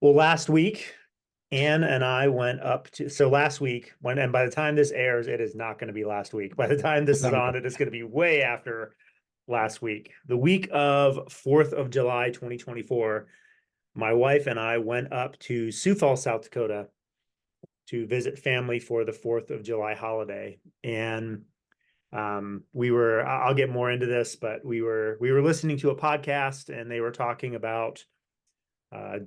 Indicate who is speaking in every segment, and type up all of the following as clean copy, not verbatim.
Speaker 1: Well, last week, Ann and I went up to, so last week, and by the time this airs, it is not going to be last week. By the time this is on, it is going to be way after last week. The week of 4th of July, 2024, my wife and I went up to Sioux Falls, South Dakota to visit family for the 4th of July holiday. And I'll get more into this, but we were listening to a podcast and they were talking about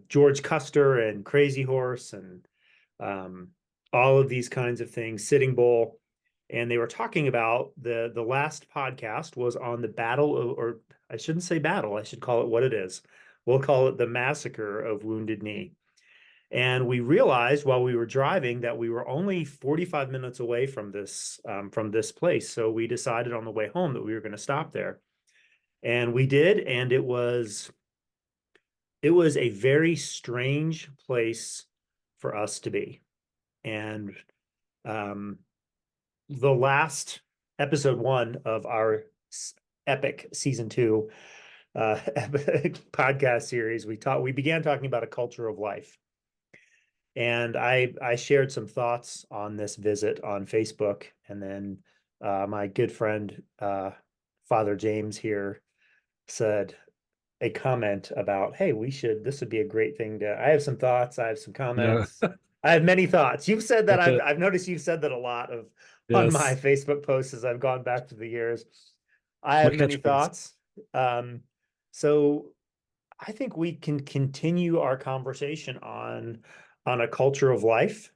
Speaker 1: George Custer and Crazy Horse and all of these kinds of things, Sitting Bull. And they were talking about the last podcast was on the or I shouldn't say battle, I should call it what it is. We'll call it the Massacre of Wounded Knee. And we realized while we were driving that we were only 45 minutes away from this place. So we decided on the way home that we were going to stop there. And we did, and it was a very strange place for us to be. And the last episode 1 of our epic season 2 podcast series, we began talking about a culture of life. And I shared some thoughts on this visit on Facebook, and then my good friend Father James here said a comment about, hey, this would be a great thing I have some thoughts, I have some
Speaker 2: Yeah,
Speaker 1: comments. I have many thoughts. You've said that.
Speaker 2: that's it.
Speaker 1: I've noticed you've said that a lot on my
Speaker 2: Yes.
Speaker 1: Facebook posts as I've gone back to the years. I
Speaker 2: It's my
Speaker 1: have many
Speaker 2: catchphrase.
Speaker 1: thoughts. So I think we can continue our conversation on a culture of life,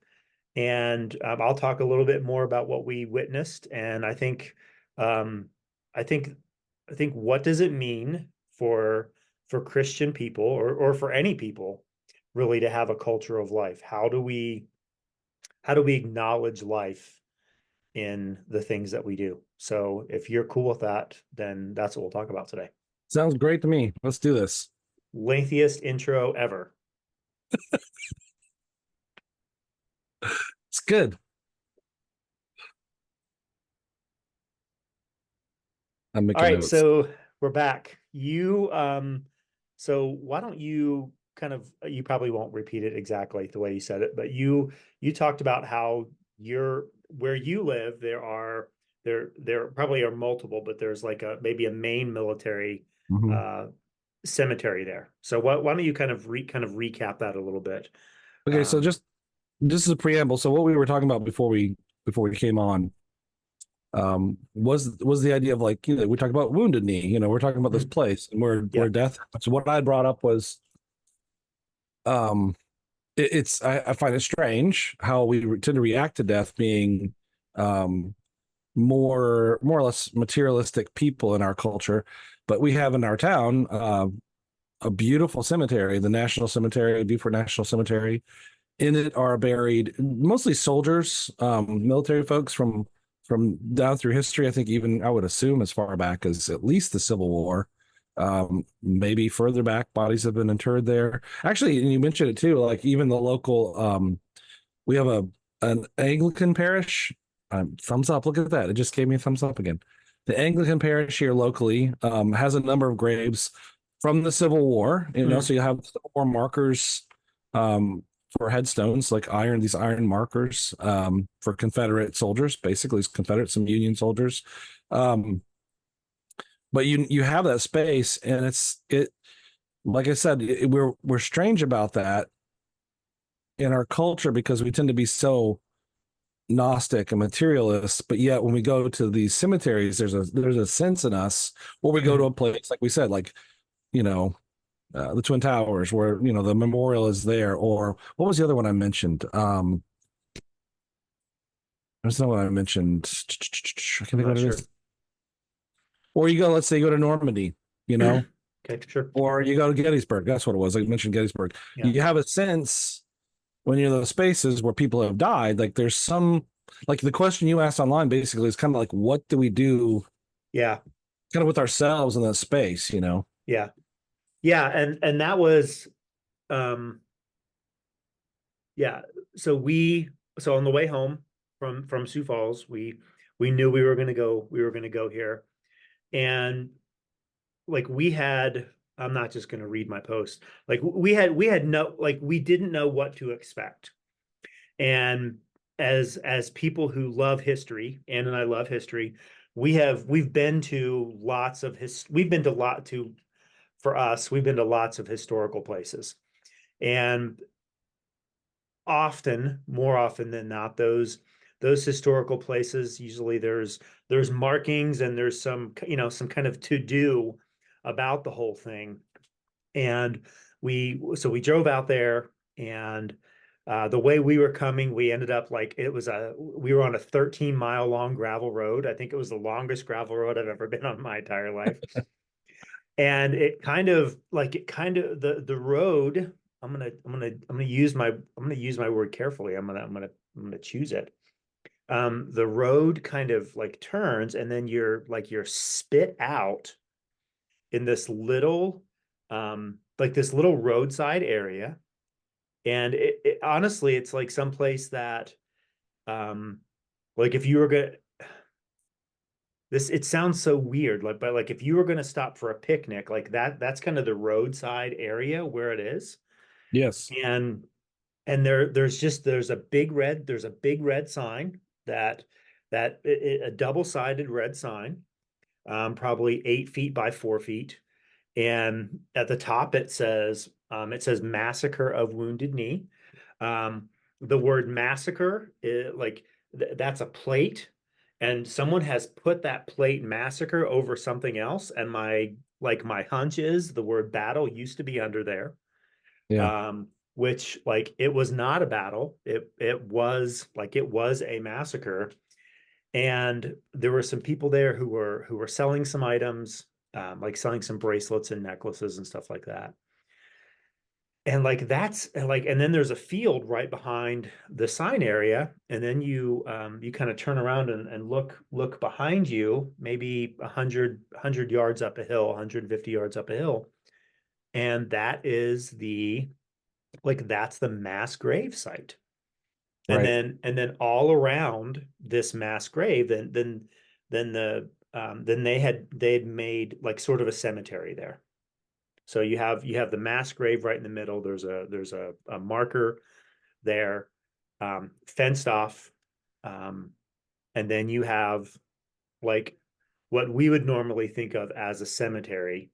Speaker 1: and I'll talk a little bit more about what we witnessed. And um, I think, what does it mean for Christian people or for any people really to have a culture of life? How do we acknowledge life in the things that we do? So if you're cool with that, then that's what we'll talk about today.
Speaker 2: Sounds great to me. Let's do this.
Speaker 1: Lengthiest intro ever.
Speaker 2: It's good. I'm
Speaker 1: All
Speaker 2: making
Speaker 1: right,
Speaker 2: notes.
Speaker 1: so we're back. So why don't you you probably won't repeat it exactly the way you said it, but you talked about how where you live, there probably are multiple, but there's like maybe a main military
Speaker 2: Mhm.
Speaker 1: uh cemetery there. So why don't you kind of recap that a little bit?
Speaker 2: Okay, so
Speaker 1: Um,
Speaker 2: just as a preamble. So what we were talking about before we came on was the idea of, like, we talked about Wounded Knee. We're talking about this
Speaker 1: mhm,
Speaker 2: place and where
Speaker 1: yeah.
Speaker 2: death. So what I brought up was um I find it strange how we tend to react to death being um more or less materialistic people in our culture, but we have in our town a beautiful cemetery, the National Cemetery, Beaufort National Cemetery. In it are buried mostly soldiers, military folks from down through history. I think even I would assume as far back as at least the Civil War, maybe further back. Bodies have been interred there. Actually, and you mentioned it too. Like even the local, we have an Anglican parish. Thumbs up. Look at that. It just gave me a thumbs up again. The Anglican parish here locally has a number of graves from the Civil War.
Speaker 1: Mhm.
Speaker 2: So you have Civil War markers um, for headstones, like these iron markers for Confederate soldiers, basically Confederate, some Union soldiers. Um, but you have that space, and it like I said, we're strange about that in our culture because we tend to be so Gnostic and materialist, but yet when we go to these cemeteries, there's a sense in us, or we go to
Speaker 1: Mhm.
Speaker 2: a place like we said, like you know the Twin Towers, where the memorial is there, or what was the other one I mentioned? That's not what I mentioned. I can't
Speaker 1: I'm
Speaker 2: think
Speaker 1: not
Speaker 2: what it
Speaker 1: sure.
Speaker 2: is. Or you go, let's say, you go to Normandy, you know,
Speaker 1: Okay, sure.
Speaker 2: or you go to Gettysburg. That's what it was. I mentioned Gettysburg.
Speaker 1: Yeah.
Speaker 2: You have a sense when you're in those spaces where people have died. Like there's some, like the question you asked online basically is kind of like, what do we do
Speaker 1: Yeah.
Speaker 2: kind of with ourselves in that space?
Speaker 1: Yeah. Yeah, and that was um yeah. So on the way home from Sioux Falls, we knew we were going to go here. And like we had I'm not just going to read my post. Like we had no, like we didn't know what to expect. And as people who love history, Ann and I love history, we've been to lots of we've been to lot to for us, we've been to lots of historical places. And often, more often than not, those historical places, usually there's markings and there's some, some kind of to do about the whole thing. And we drove out there, and the way we were coming, we ended up like we were on a 13-mile long gravel road. I think it was the longest gravel road I've ever been on my entire life. And the road, I'm gonna use my word carefully. I'm gonna choose it. The road kind of like turns, and then you're spit out in this little this little roadside area. And honestly, it's like someplace that like if you were gonna this it sounds so weird, like, but like if you were gonna stop for a picnic, like that's kind of the roadside area where it is.
Speaker 2: Yes.
Speaker 1: And there's a big red sign a double-sided red sign, probably 8 feet by 4 feet. And at the top it says Massacre of Wounded Knee. The word massacre is like that's a plate, and someone has put that plate massacre over something else. And my hunch is the word battle used to be under there.
Speaker 2: Yeah.
Speaker 1: Which like it was not a battle. It was a massacre. And there were some people there who were selling some items, like selling some bracelets and necklaces and stuff like that. And like that's and like and then there's a field right behind the sign area, and then you kind of turn around and look behind you, maybe 100 yards up a hill, 150 yards up a hill, and that's the mass grave site. And
Speaker 2: Right.
Speaker 1: then all around this mass grave, then they had made like sort of a cemetery there. So you have the mass grave right in the middle. There's a marker there, fenced off, um, and then you have like what we would normally think of as a cemetery.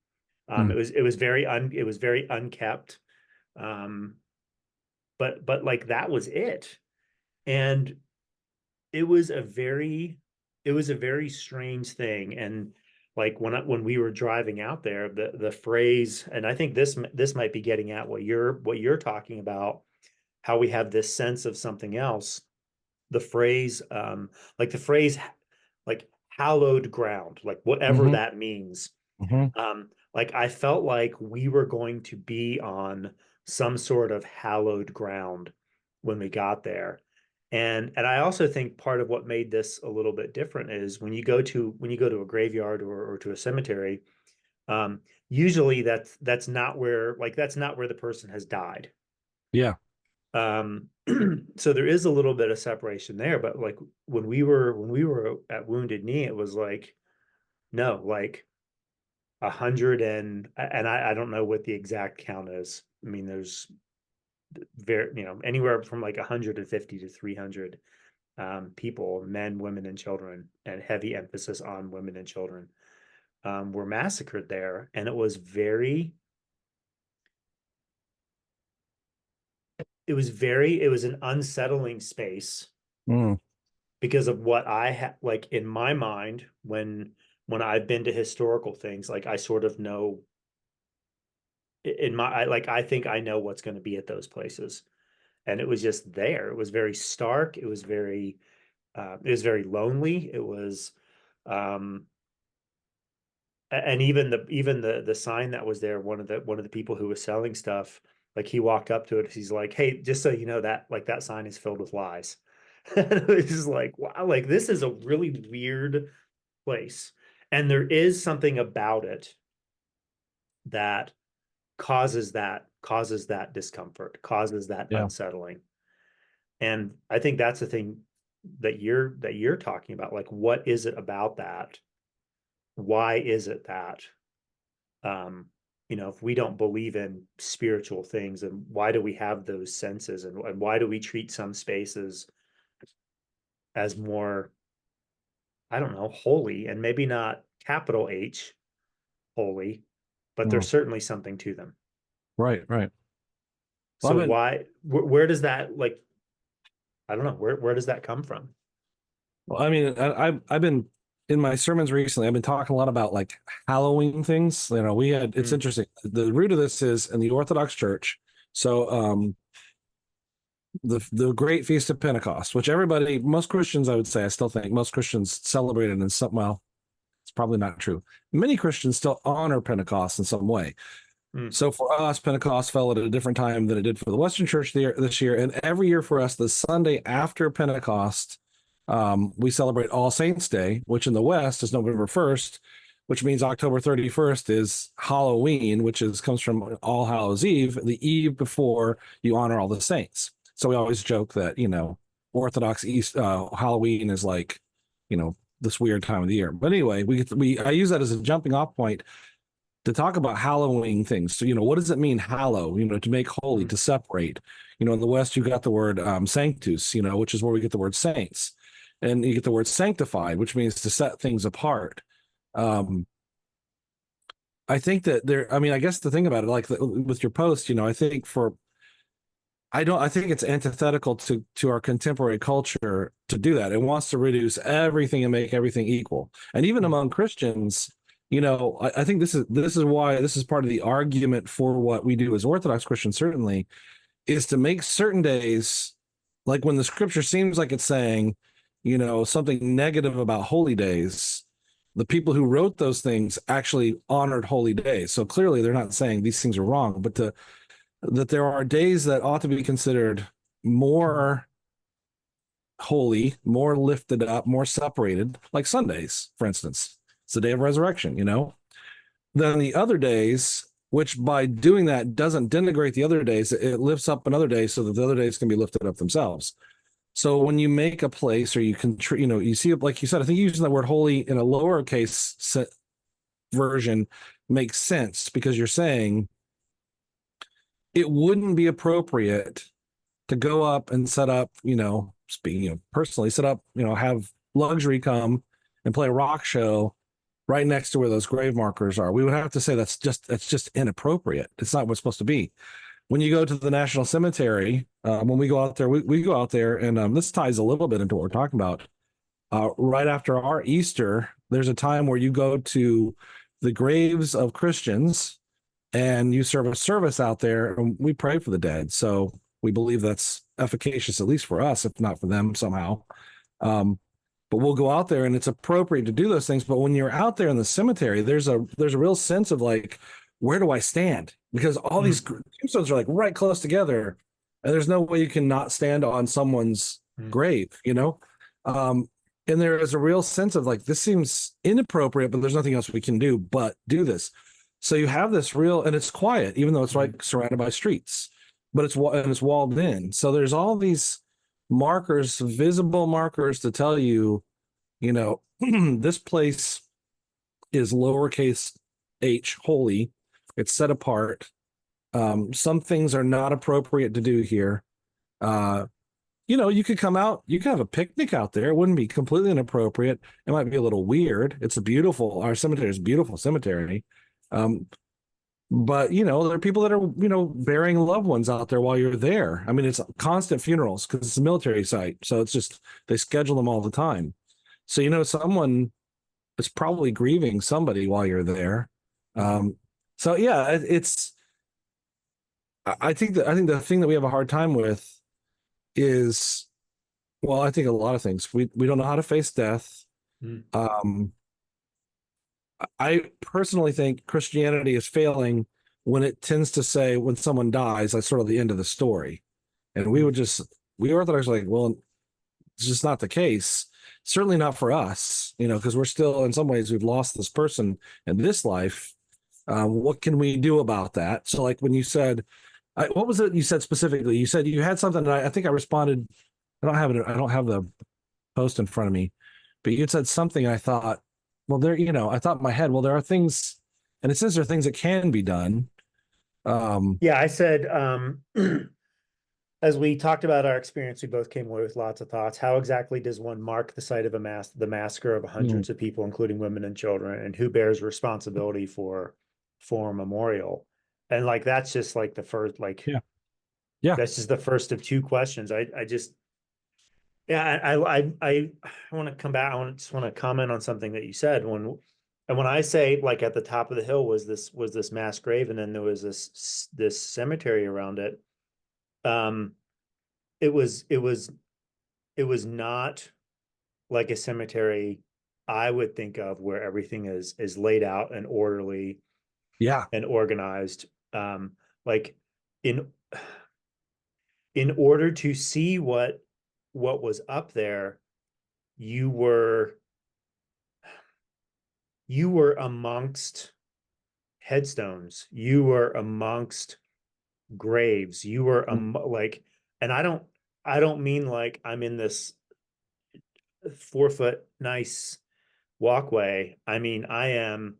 Speaker 2: Hmm.
Speaker 1: It was very unkept, um, but like that was it. And it was a very it was a very strange thing. And like when we were driving out there, the phrase, and I think this might be getting at what you're talking about, how we have this sense of something else. The phrase, the phrase, like hallowed ground, like whatever
Speaker 2: Hmm.
Speaker 1: that means.
Speaker 2: Hmm.
Speaker 1: Like I felt like we were going to be on some sort of hallowed ground when we got there. And I also think part of what made this a little bit different is when you go to a graveyard or to a cemetery, um, usually that's not where the person has died.
Speaker 2: Yeah.
Speaker 1: Um, so there is a little bit of separation there, but like when we were at Wounded Knee, it was like no, like 100, and I don't know what the exact count is. I mean, there's anywhere from like 150 to 300 people, men, women, and children, and heavy emphasis on women and children, were massacred there. And it was an unsettling space
Speaker 2: Mm.
Speaker 1: because of what I had, like in my mind, when I've been to historical things, like I sort of know I think I know what's going to be at those places. And it was just there. It was very stark. It was very lonely. It was, um, and even the sign that was there, one of the people who was selling stuff, like he walked up to it. He's like, "Hey, just so you know that like that sign is filled with lies." And it was just like, wow, like this is a really weird place, and there is something about it that causes that discomfort, causes that
Speaker 2: Yeah.
Speaker 1: unsettling. And I think that's the thing that you're talking about. Like, what is it about that? Why is it that? Um, if we don't believe in spiritual things, and why do we have those senses, and why do we treat some spaces as more, I don't know, holy, and maybe not capital H holy, but
Speaker 2: Mm,
Speaker 1: there's certainly something to them.
Speaker 2: right, right. Well,
Speaker 1: So why, where does that, like, I don't know, where does that come from?
Speaker 2: I mean, I've been in my sermons recently. I've been talking a lot about like Halloween things. It's
Speaker 1: Mm,
Speaker 2: interesting. The root of this is in the Orthodox Church. So, the Great Feast of Pentecost, which most Christians, I would say, I still think most Christians celebrate it in some. Well, it's probably not true. Many Christians still honor Pentecost in some way.
Speaker 1: mm,
Speaker 2: So for us, Pentecost fell at a different time than it did for the Western Church this year. And every year for us, the Sunday after Pentecost, we celebrate All Saints Day, which in the West is November 1st, which means October 31st is Halloween, comes from All Hallows Eve, the eve before you honor all the saints. So we always joke that, Orthodox Halloween is like, this weird time of the year. But anyway, I use that as a jumping off point to talk about hallowing things. So, what does it mean, hallow? To make holy,
Speaker 1: mm,
Speaker 2: to separate. In the West, you got the word sanctus, which is where we get the word saints. And you get the word sanctified, which means to set things apart. Um, I think that I guess the thing about it, with your post, I think it's antithetical to our contemporary culture to do that. It wants to reduce everything and make everything equal. And even
Speaker 1: mm,
Speaker 2: among Christians, I think this is why this is part of the argument for what we do as Orthodox Christians, certainly, is to make certain days, like when the scripture seems like it's saying, something negative about holy days, the people who wrote those things actually honored holy days. So clearly they're not saying these things are wrong, but that there are days that ought to be considered more holy, more lifted up, more separated, like Sundays, for instance. It's the day of resurrection, Then the other days, which by doing that doesn't denigrate the other days, it lifts up another day so that the other days can be lifted up themselves. So when you make a place or you can, you see it, like you said, I think using the word holy in a lowercase version makes sense because you're saying it wouldn't be appropriate to go up and set up, speaking, personally set up, have luxury come and play a rock show right next to where those grave markers are. We would have to say that's just inappropriate. It's not what's supposed to be. When you go to the National Cemetery, when we go out there, we go out there, and this ties a little bit into what we're talking about. Right after our Easter, there's a time where you go to the graves of Christians and you serve a service out there, and we pray for the dead. So we believe that's efficacious, at least for us, if not for them somehow. But we'll go out there, and it's appropriate to do those things. But when you're out there in the cemetery, there's a real sense of like, where do I stand? Because all these
Speaker 1: mm,
Speaker 2: tombstones are like right close together, and there's no way you can not stand on someone's
Speaker 1: mm,
Speaker 2: grave. And there is a real sense of like, this seems inappropriate, but there's nothing else we can do but do this. So you have this real, and it's quiet, even though it's
Speaker 1: mm,
Speaker 2: right surrounded by streets, but it's walled in. So there's all these markers, visible markers to tell you, this place is lowercase h holy. It's set apart. Some things are not appropriate to do here. Uh, you could come out, you could have a picnic out there. It wouldn't be completely inappropriate. It might be a little weird. Our cemetery is a beautiful cemetery. Um, but there are people that are, burying loved ones out there while you're there. I mean, it's constant funerals because it's a military site. So it's just, they schedule them all the time. So, someone is probably grieving somebody while you're there.
Speaker 1: mm,
Speaker 2: So yeah, I think the thing that we have a hard time with is, well, I think a lot of things. We don't know how to face death.
Speaker 1: mm,
Speaker 2: Um, I personally think Christianity is failing when it tends to say when someone dies, that's sort of the end of the story. And
Speaker 1: mm,
Speaker 2: we Orthodox are like, well, it's just not the case. Certainly not for us, because we're still, in some ways, we've lost this person in this life. What can we do about that? So, like when you said, what was it you said specifically? You said you had something, and I think I responded. I don't have it. I don't have the post in front of me, but you had said something. I thought, well, I thought in my head, well, there are things And it says there are things that can be done.
Speaker 1: Yeah, I said, as we talked about our experience, we both came away with lots of thoughts. How exactly does one mark the site of the massacre of
Speaker 2: mm,
Speaker 1: hundreds of people, including women and children, and who bears responsibility for a memorial? And like that's just like the first, like
Speaker 2: yeah, yeah,
Speaker 1: that's just the first of two questions. I just yeah, I want to come back. Just want to comment on something that you said when I say like at the top of the hill was this mass grave, and then there was this cemetery around it. Um, it was it was it was not like a cemetery I would think of where everything is laid out and orderly
Speaker 2: yeah,
Speaker 1: and organized. Like in in order to see what was up there, you were you were amongst headstones, you were amongst graves, you were
Speaker 2: mm,
Speaker 1: like, and I don't mean like I'm in this 4 foot nice walkway. I mean, I'm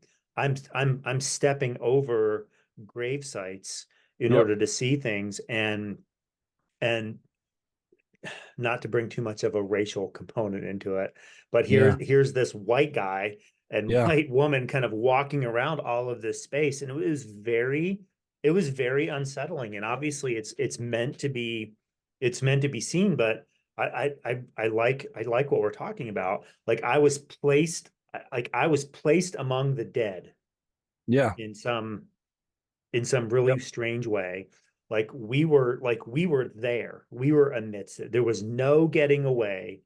Speaker 1: stepping over grave sites in
Speaker 2: yep,
Speaker 1: order to see things, and not to bring too much of a racial component into it, but
Speaker 2: yeah,
Speaker 1: here's this white guy and
Speaker 2: yeah,
Speaker 1: white woman kind of walking around all of this space, and it was very unsettling. And obviously it's meant to be seen, but I like what we're talking about. Like I was placed among the dead
Speaker 2: yeah,
Speaker 1: in some really
Speaker 2: yep,
Speaker 1: strange way. Like we were there. We were amidst it. There was no getting away.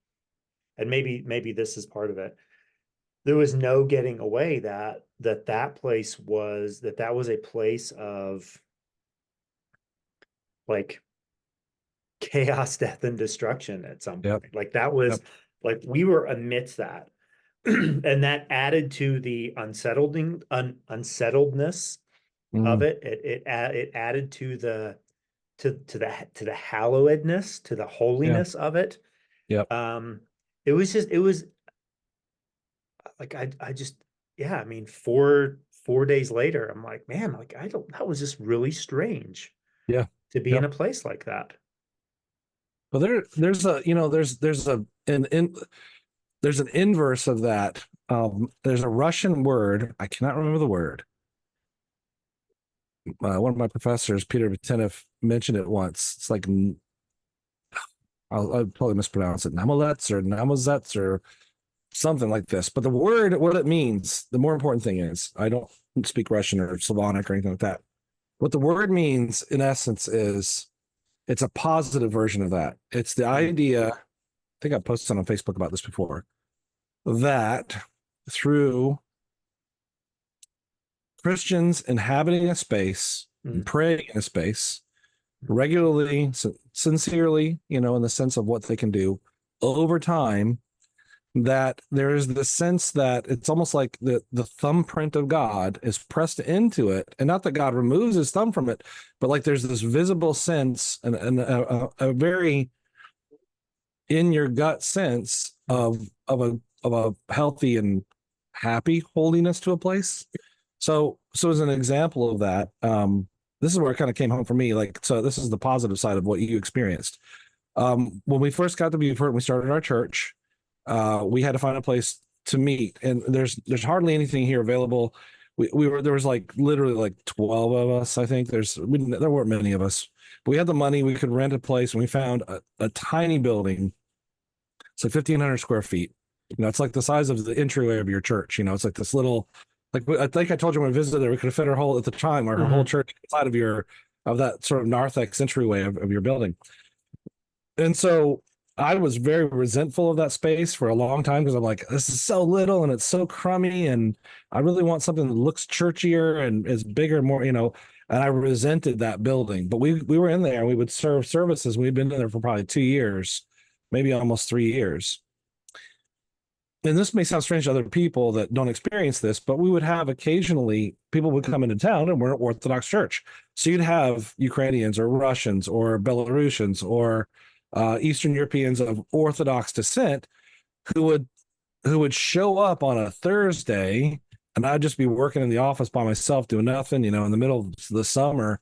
Speaker 1: And maybe this is part of it. There was no getting away that place that was a place of like chaos, death, and destruction at some
Speaker 2: yep,
Speaker 1: point. Like that was
Speaker 2: yep,
Speaker 1: like we were amidst that. And that added to the unsettledness of
Speaker 2: mm,
Speaker 1: it. It added to the hallowedness, to the
Speaker 2: yeah,
Speaker 1: holiness of it.
Speaker 2: yep,
Speaker 1: Um, it was like I just yeah, I mean, 4 days later, I'm like, man, like I don't that was just really strange
Speaker 2: yeah,
Speaker 1: to be in
Speaker 2: yep.
Speaker 1: a place like that.
Speaker 2: But there's a there's an inverse of that. There's a Russian word. I cannot remember the word. One of my professors, Peter Vitenev, mentioned it once. It's like I'll probably mispronounce it, Namolets or Namozets or something like this. But the word, what it means, the more important thing is, I don't speak Russian or Slavonic or anything like that. What the word means, in essence, is it's a positive version of that. It's the
Speaker 1: Mm,
Speaker 2: idea. I think I posted on Facebook about this before. That through Christians inhabiting a space and
Speaker 1: mm,
Speaker 2: praying in a space regularly, sincerely, in the sense of what they can do over time, that there is the sense that it's almost like the thumbprint of God is pressed into it. And not that God removes his thumb from it, but like there's this visible sense and a very in your gut sense
Speaker 1: mm,
Speaker 2: of a healthy and happy holiness to a place. So as an example of that, this is where it kind of came home for me. Like, so this is the positive side of what you experienced. When we first got to Beaufort and we started our church, we had to find a place to meet, and there's hardly anything here available. We were there was like literally like 12 of us. I think there weren't many of us. But we had the money. We could rent a place, and we found a tiny building. It's like 1,500 square feet. It's like the size of the entryway of your church. It's like this little, like I think I told you when we visited there, we could have fit our whole at the time, our whole
Speaker 1: mhm,
Speaker 2: church inside of that sort of narthex entryway of your building. And so I was very resentful of that space for a long time because I'm like, this is so little and it's so crummy, and I really want something that looks churchier and is bigger, more. And I resented that building. But we were in there and we would serve services. We'd been in there for probably 2 years, maybe almost 3 years. And this may sound strange to other people that don't experience this, but we would have occasionally people would come into town and we're an Orthodox church. So you'd have Ukrainians or Russians or Belarusians or Eastern Europeans of Orthodox descent who would show up on a Thursday and I'd just be working in the office by myself doing nothing, in the middle of the summer,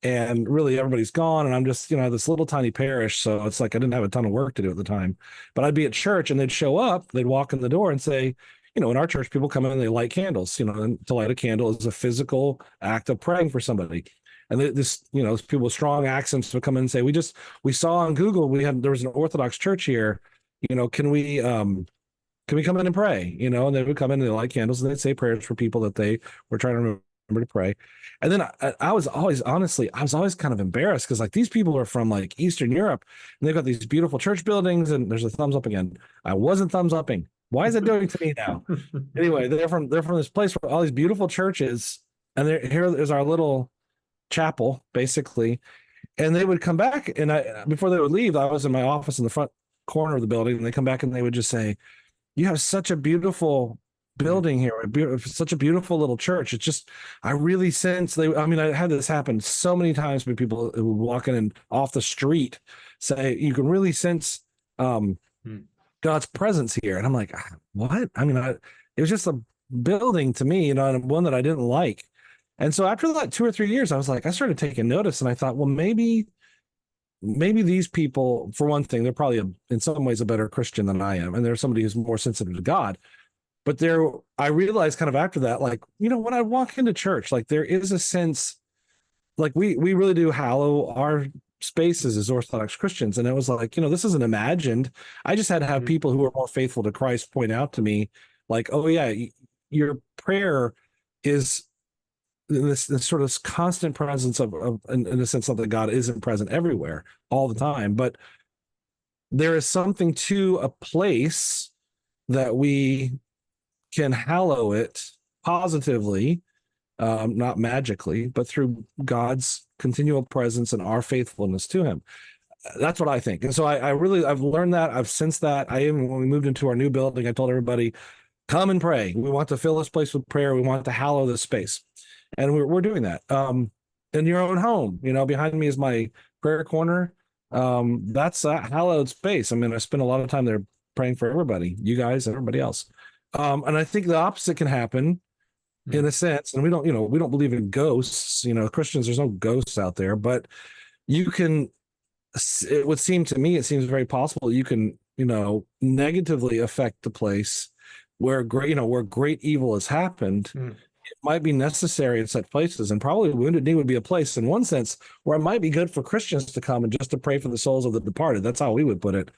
Speaker 2: and really everybody's gone, and I'm just, this little tiny parish, so it's like I didn't have a ton of work to do at the time. But I'd be at church, and they'd show up, they'd walk in the door and say, in our church, people come in and they light candles. And to light a candle is a physical act of praying for somebody. And people with strong accents would come in and say, we saw on Google, there was an Orthodox church here. Can we come in and pray? And they would come in and they light candles and they'd say prayers for people that they were trying to remember to pray. And then I was always kind of embarrassed because like these people are from like Eastern Europe and they've got these beautiful church buildings, and there's a thumbs up again. I wasn't thumbs upping. Why is it doing to me now? Anyway, they're from this place where all these beautiful churches, and here's our little chapel basically. And they would come back, and before they would leave, I was in my office in the front corner of the building, and they come back and they would just say, "You have such a beautiful building here, such a beautiful little church." It's just, I really sense I had this happen so many times with people who would walk in and off the street say, you can really sense God's presence here. And I'm like, what? It was just a building to me, and one that I didn't like. And so after like 2 or 3 years, I was like, I started taking notice, and I thought, well, maybe these people, for one thing, they're probably in some ways a better Christian than I am, and they're somebody who's more sensitive to God. But I realized kind of after that, like, when I walk into church, like there is a sense, like we really do hallow our spaces as Orthodox Christians. And it was like, this isn't imagined. I just had to have people who are more faithful to Christ point out to me, like, oh yeah, your prayer is this sort of constant presence of in a sense that God isn't present everywhere all the time, but there is something to a place that we can hallow it positively, not magically, but through God's continual presence and our faithfulness to him. That's what I think. And so I've learned that, I've sensed that. When we moved into our new building, I told everybody, come and pray. We want to fill this place with prayer. We want to hallow this space. And we're doing that. In your own home, behind me is my prayer corner. That's a hallowed space. I spend a lot of time there praying for everybody, you guys, everybody else. And I think the opposite can happen in a sense. And we don't believe in ghosts, Christians, there's no ghosts out there, but it would seem to me, it seems very possible you can, negatively affect the place where great evil has happened. It might be necessary in such places, and probably Wounded Knee would be a place in one sense where it might be good for Christians to come and just to pray for the souls of the departed. That's how we would put it,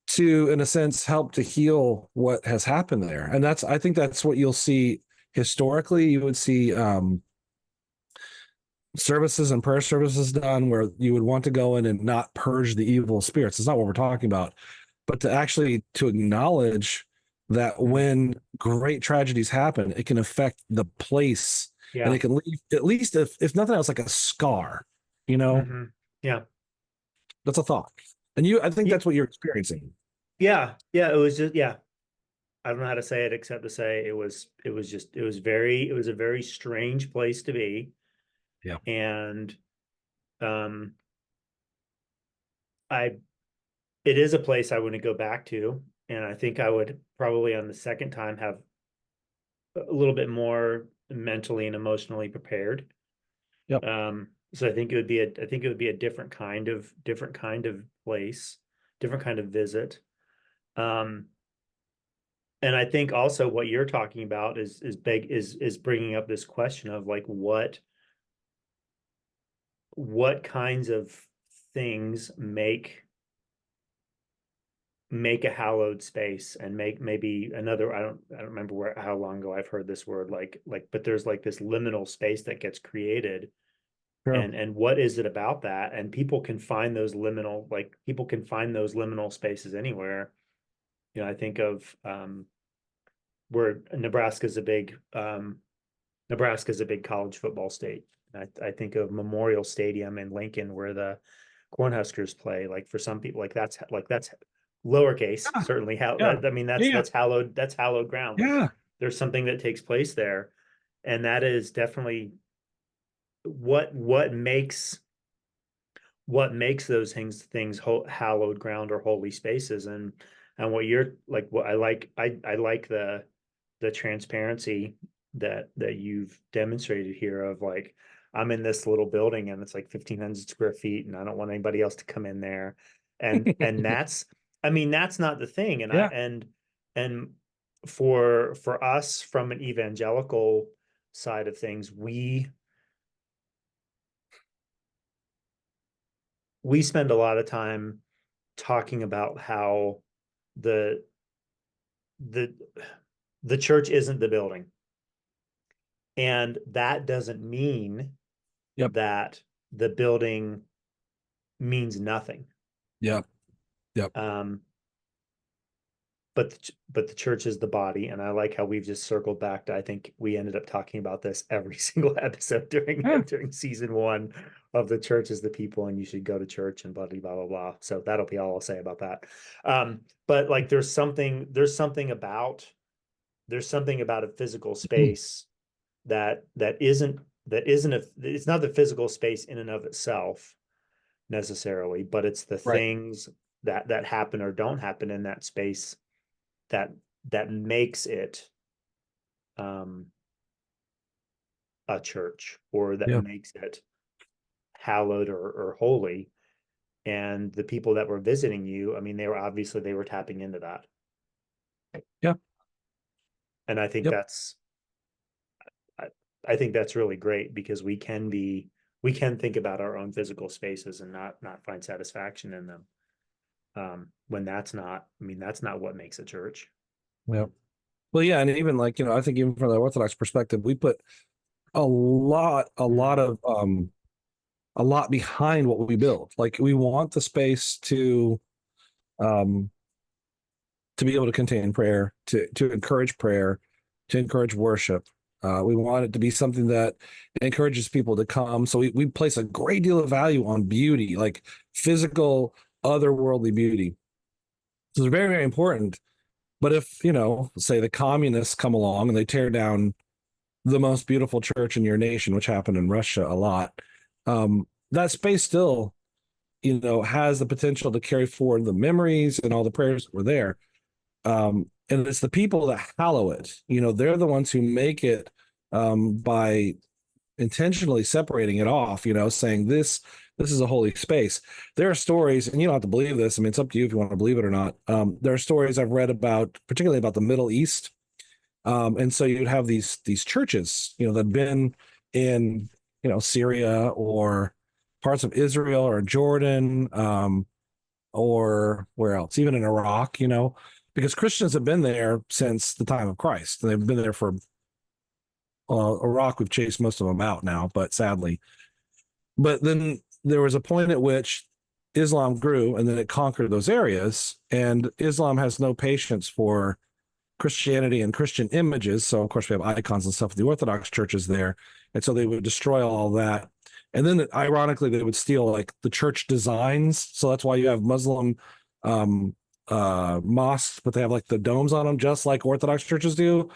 Speaker 2: to, in a sense, help to heal what has happened there. And I think that's what you'll see historically. You would see services and prayer services done where you would want to go in and not purge the evil spirits. It's not what we're talking about, but to acknowledge that when great tragedies happen, it can affect the place, and it can leave, at least if nothing else, like a scar,
Speaker 1: Yeah.
Speaker 2: That's a thought. And I think that's what you're experiencing.
Speaker 1: Yeah. It was just, I don't know how to say it except to say it was a very strange place to be.
Speaker 2: Yeah.
Speaker 1: And it is a place I wouldn't go back to. And I think I would probably on the second time have a little bit more mentally and emotionally prepared.
Speaker 2: Yep.
Speaker 1: So I think it would be a different kind of place, different kind of visit. And I think also what you're talking about is bringing up this question of like what kinds of things make a hallowed space, and make maybe another, I don't remember how long ago I've heard this word, but there's like this liminal space that gets created. Sure. And what is it about that? And people can find those liminal spaces anywhere. I think of where Nebraska's a big college football state. I think of Memorial Stadium in Lincoln where the Cornhuskers play. Like for some people, that's lowercase, certainly. That's hallowed ground.
Speaker 2: Yeah.
Speaker 1: There's something that takes place there, and that is definitely what makes those things hallowed ground or holy spaces. And what you're like, what I like the transparency that you've demonstrated here of like, I'm in this little building and it's like 1,500 square feet and I don't want anybody else to come in there. And that's, I mean, that's not the thing.
Speaker 2: Yeah.
Speaker 1: And for us from an evangelical side of things, we spend a lot of time talking about how the the the church isn't the building. And that doesn't mean
Speaker 2: Yep.
Speaker 1: that the building means nothing.
Speaker 2: Yep. Yep.
Speaker 1: But the church is the body, and I like how we've just circled back to, I think we ended up talking about this every single episode during season 1 of the church is the people, and you should go to church and blah blah blah blah. So that'll be all I'll say about that. But like there's something about a physical space that isn't it's not the physical space in and of itself necessarily, but it's the
Speaker 2: Right.
Speaker 1: things that happen or don't happen in that space that makes it a church, or that
Speaker 2: Yeah.
Speaker 1: makes it hallowed or holy. And the people that were visiting you, I mean, they were tapping into that.
Speaker 2: Yeah.
Speaker 1: And I think
Speaker 2: Yep.
Speaker 1: I think that's really great, because we can think about our own physical spaces and not find satisfaction in them. When that's not, I mean, that's not what makes a church.
Speaker 2: Yep. Well, yeah, and even like, I think even from the Orthodox perspective, we put a lot behind what we build. Like we want the space um to be able to contain prayer, to encourage prayer, to encourage worship. We want it to be something that encourages people to come. So we place a great deal of value on beauty, like physical, otherworldly beauty. So it's very, very important. But if, say the communists come along and they tear down the most beautiful church in your nation, which happened in Russia a lot, that space still, has the potential to carry forward the memories and all the prayers that were there. And it's the people that hallow it. They're the ones who make it by intentionally separating it off, saying this is a holy space. There are stories, and you don't have to believe this. I mean, it's up to you if you want to believe it or not. There are stories I've read about, particularly about the Middle East. And so you'd have these churches, that have been in, Syria or parts of Israel or Jordan, or where else, even in Iraq, because Christians have been there since the time of Christ. And they've been there for Iraq. We've chased most of them out now, but sadly. But then there was a point at which Islam grew, and then it conquered those areas. And Islam has no patience for Christianity and Christian images. So, of course, we have icons and stuff. The Orthodox churches there. And so they would destroy all that. And then, ironically, they would steal like the church designs. So that's why you have Muslim mosques, but they have like the domes on them, just like Orthodox churches do.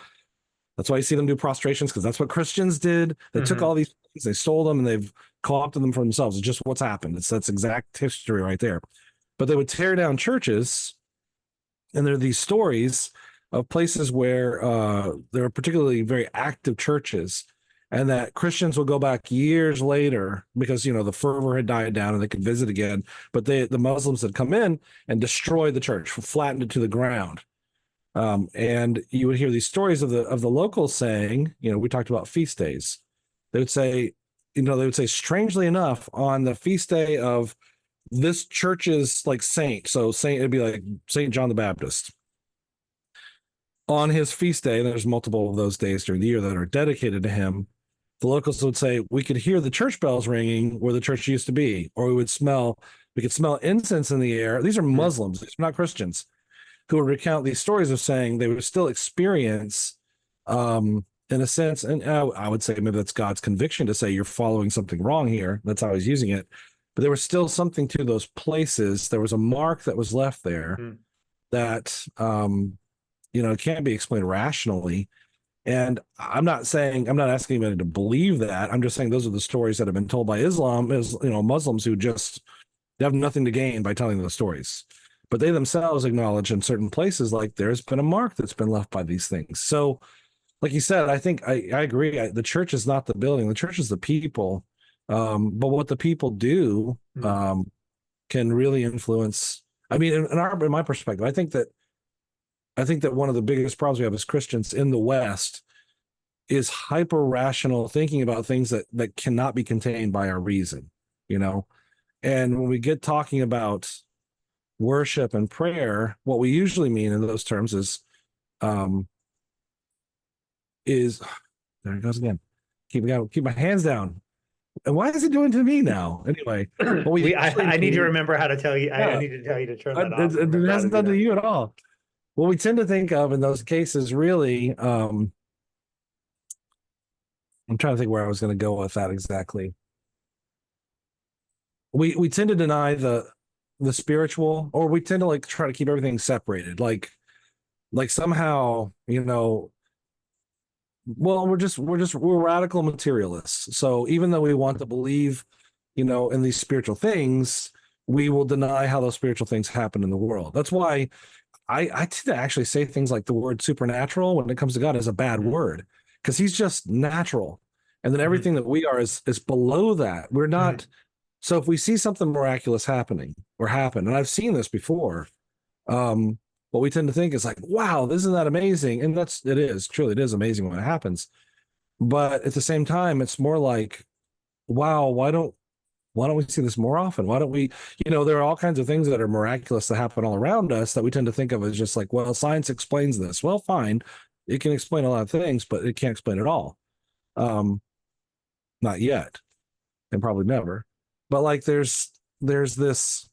Speaker 2: That's why you see them do prostrations, because that's what Christians did. They took all these things, they stole them, and they've co-opted them for themselves. It's just what's happened. That's exact history right there. But they would tear down churches, and there are these stories of places where there are particularly very active churches, and that Christians will go back years later because the fervor had died down and they could visit again. But the Muslims had come in and destroyed the church, flattened it to the ground. And you would hear these stories of the locals saying, we talked about feast days. They would say, strangely enough, on the feast day of this church's like saint, so saint, it'd be like Saint John the Baptist. On his feast day, and there's multiple of those days during the year that are dedicated to him, the locals would say we could hear the church bells ringing where the church used to be, or we could smell incense in the air. These are Muslims, these are not Christians, who would recount these stories of saying they would still experience, in a sense, and I would say maybe that's God's conviction to say you're following something wrong here. That's how he's using it. But there was still something to those places. There was a mark that was left there that, it can't be explained rationally. And I'm not asking anybody to believe that. I'm just saying those are the stories that have been told by Islam, Muslims who just have nothing to gain by telling those stories. But they themselves acknowledge in certain places, like there's been a mark that's been left by these things. So like you said, I think I agree. The church is not the building, the church is the people. But what the people do
Speaker 1: Mm,
Speaker 2: can really influence. I mean, in my perspective, I think that one of the biggest problems we have as Christians in the West is hyper rational thinking about things that cannot be contained by our reason, you know. And when we get talking about worship and prayer, what we usually mean in those terms um is there it goes again. Keep my hands down. And why is it doing to me now? Anyway, what we usually
Speaker 1: I need to
Speaker 2: mean,
Speaker 1: remember how to tell you. I
Speaker 2: yeah,
Speaker 1: need to tell you to turn that off and
Speaker 2: it
Speaker 1: remember how to
Speaker 2: hasn't
Speaker 1: do
Speaker 2: done to
Speaker 1: that.
Speaker 2: you at all. What we tend to think of in those cases, really, I'm trying to think where I was going to go with that exactly. We tend to deny the spiritual, or we tend to like try to keep everything separated, like somehow, you know, well, we're radical materialists. So even though we want to believe, you know, in these spiritual things, we will deny how those spiritual things happen in the world. That's why I tend to actually say things like the word supernatural when it comes to God is a bad
Speaker 1: Mm-hmm.
Speaker 2: word because he's just natural. And then
Speaker 1: Mm-hmm.
Speaker 2: everything that we are is below that. We're
Speaker 1: Mm-hmm.
Speaker 2: not. So if we see something miraculous happening or happen, and I've seen this before, what we tend to think is like, wow, isn't that amazing? And it is, truly, it is amazing when it happens. But at the same time, it's more like, wow, why don't we see this more often? Why don't we, you know, there are all kinds of things that are miraculous that happen all around us that we tend to think of as just like, well, science explains this. Well, fine. It can explain a lot of things, but it can't explain it all. Um, Not yet, and probably never. But like there's this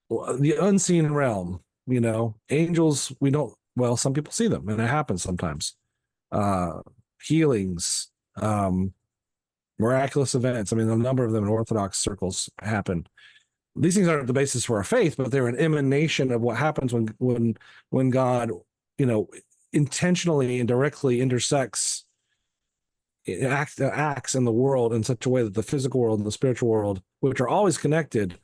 Speaker 2: the unseen realm, you know, angels, we don't, well, some people see them and it happens sometimes. Healings, miraculous events. I mean, a number of them in Orthodox circles happen. These things aren't the basis for our faith, but they're an emanation of what happens when God, you know, intentionally and directly intersects acts in the world in such a way that the physical world and the spiritual world, which are always connected,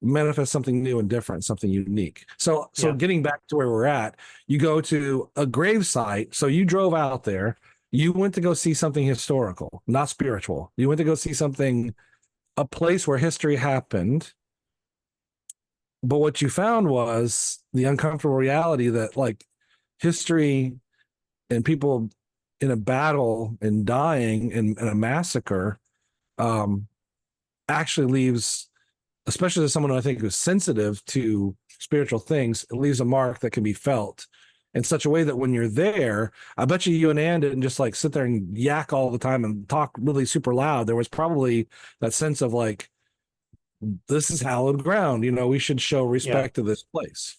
Speaker 2: manifest something new and different, something unique. So
Speaker 1: Yeah.
Speaker 2: getting back to where we're at, you go to a grave site. So you drove out there, you went to go see something historical, not spiritual. You went to go see something, a place where history happened. But what you found was the uncomfortable reality that like history and people in a battle and dying in a massacre um, actually leaves, especially as someone who I think who's sensitive to spiritual things, it leaves a mark that can be felt in such a way that when you're there, I bet you and Ann didn't just like sit there and yak all the time and talk really super loud. There was probably that sense of like, this is hallowed ground. You know, we should show
Speaker 1: Yeah.
Speaker 2: respect to this place.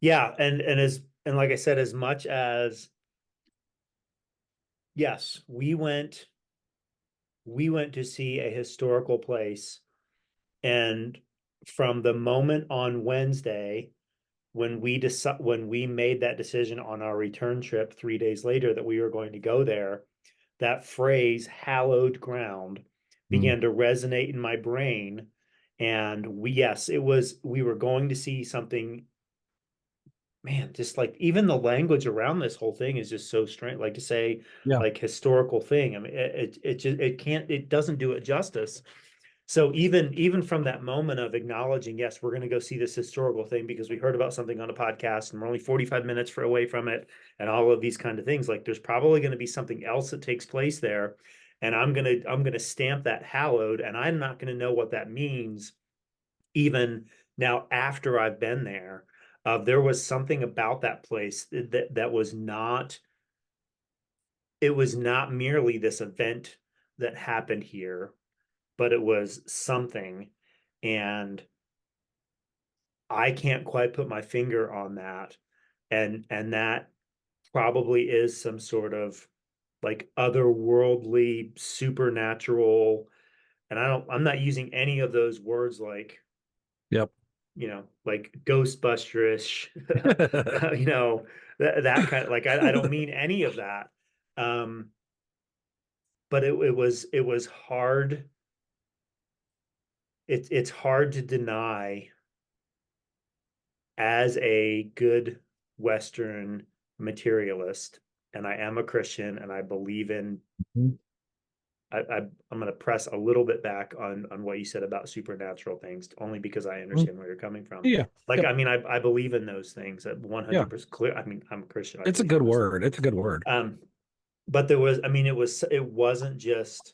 Speaker 1: Yeah. And like I said, as much as yes, we went to see a historical place. And from the moment on Wednesday when we made that decision on our return trip 3 days later that we were going to go there, that phrase hallowed ground
Speaker 2: Mm.
Speaker 1: began to resonate in my brain. And yes, we were going to see something, man, just like even the language around this whole thing is just so strange. Like to say
Speaker 2: Yeah.
Speaker 1: like historical thing. I mean, it just it doesn't do it justice. So even from that moment of acknowledging, yes, we're going to go see this historical thing because we heard about something on a podcast and we're only 45 minutes away from it, and all of these kind of things. Like there's probably going to be something else that takes place there, and I'm gonna stamp that hallowed, and I'm not going to know what that means even now after I've been there. There was something about that place that was not, it was not merely this event that happened here, but it was something. And I can't quite put my finger on that. And that probably is some sort of like otherworldly, supernatural. And I'm not using any of those words like,
Speaker 2: Yep.
Speaker 1: like Ghostbusterish, that kind of like I don't mean any of that. Um, but it was hard. It's hard to deny as a good Western materialist, and I am a Christian, and I believe in. I'm going to press a little bit back on what you said about supernatural things, only because I understand where you're coming from.
Speaker 2: Yeah.
Speaker 1: Like,
Speaker 2: Yep.
Speaker 1: I mean, I believe in those things at
Speaker 2: Yeah.
Speaker 1: 100% clear. I mean, I'm a Christian. I
Speaker 2: It's a
Speaker 1: believe in
Speaker 2: good
Speaker 1: those things.
Speaker 2: word. It's a good word.
Speaker 1: But there was, I mean, it wasn't just,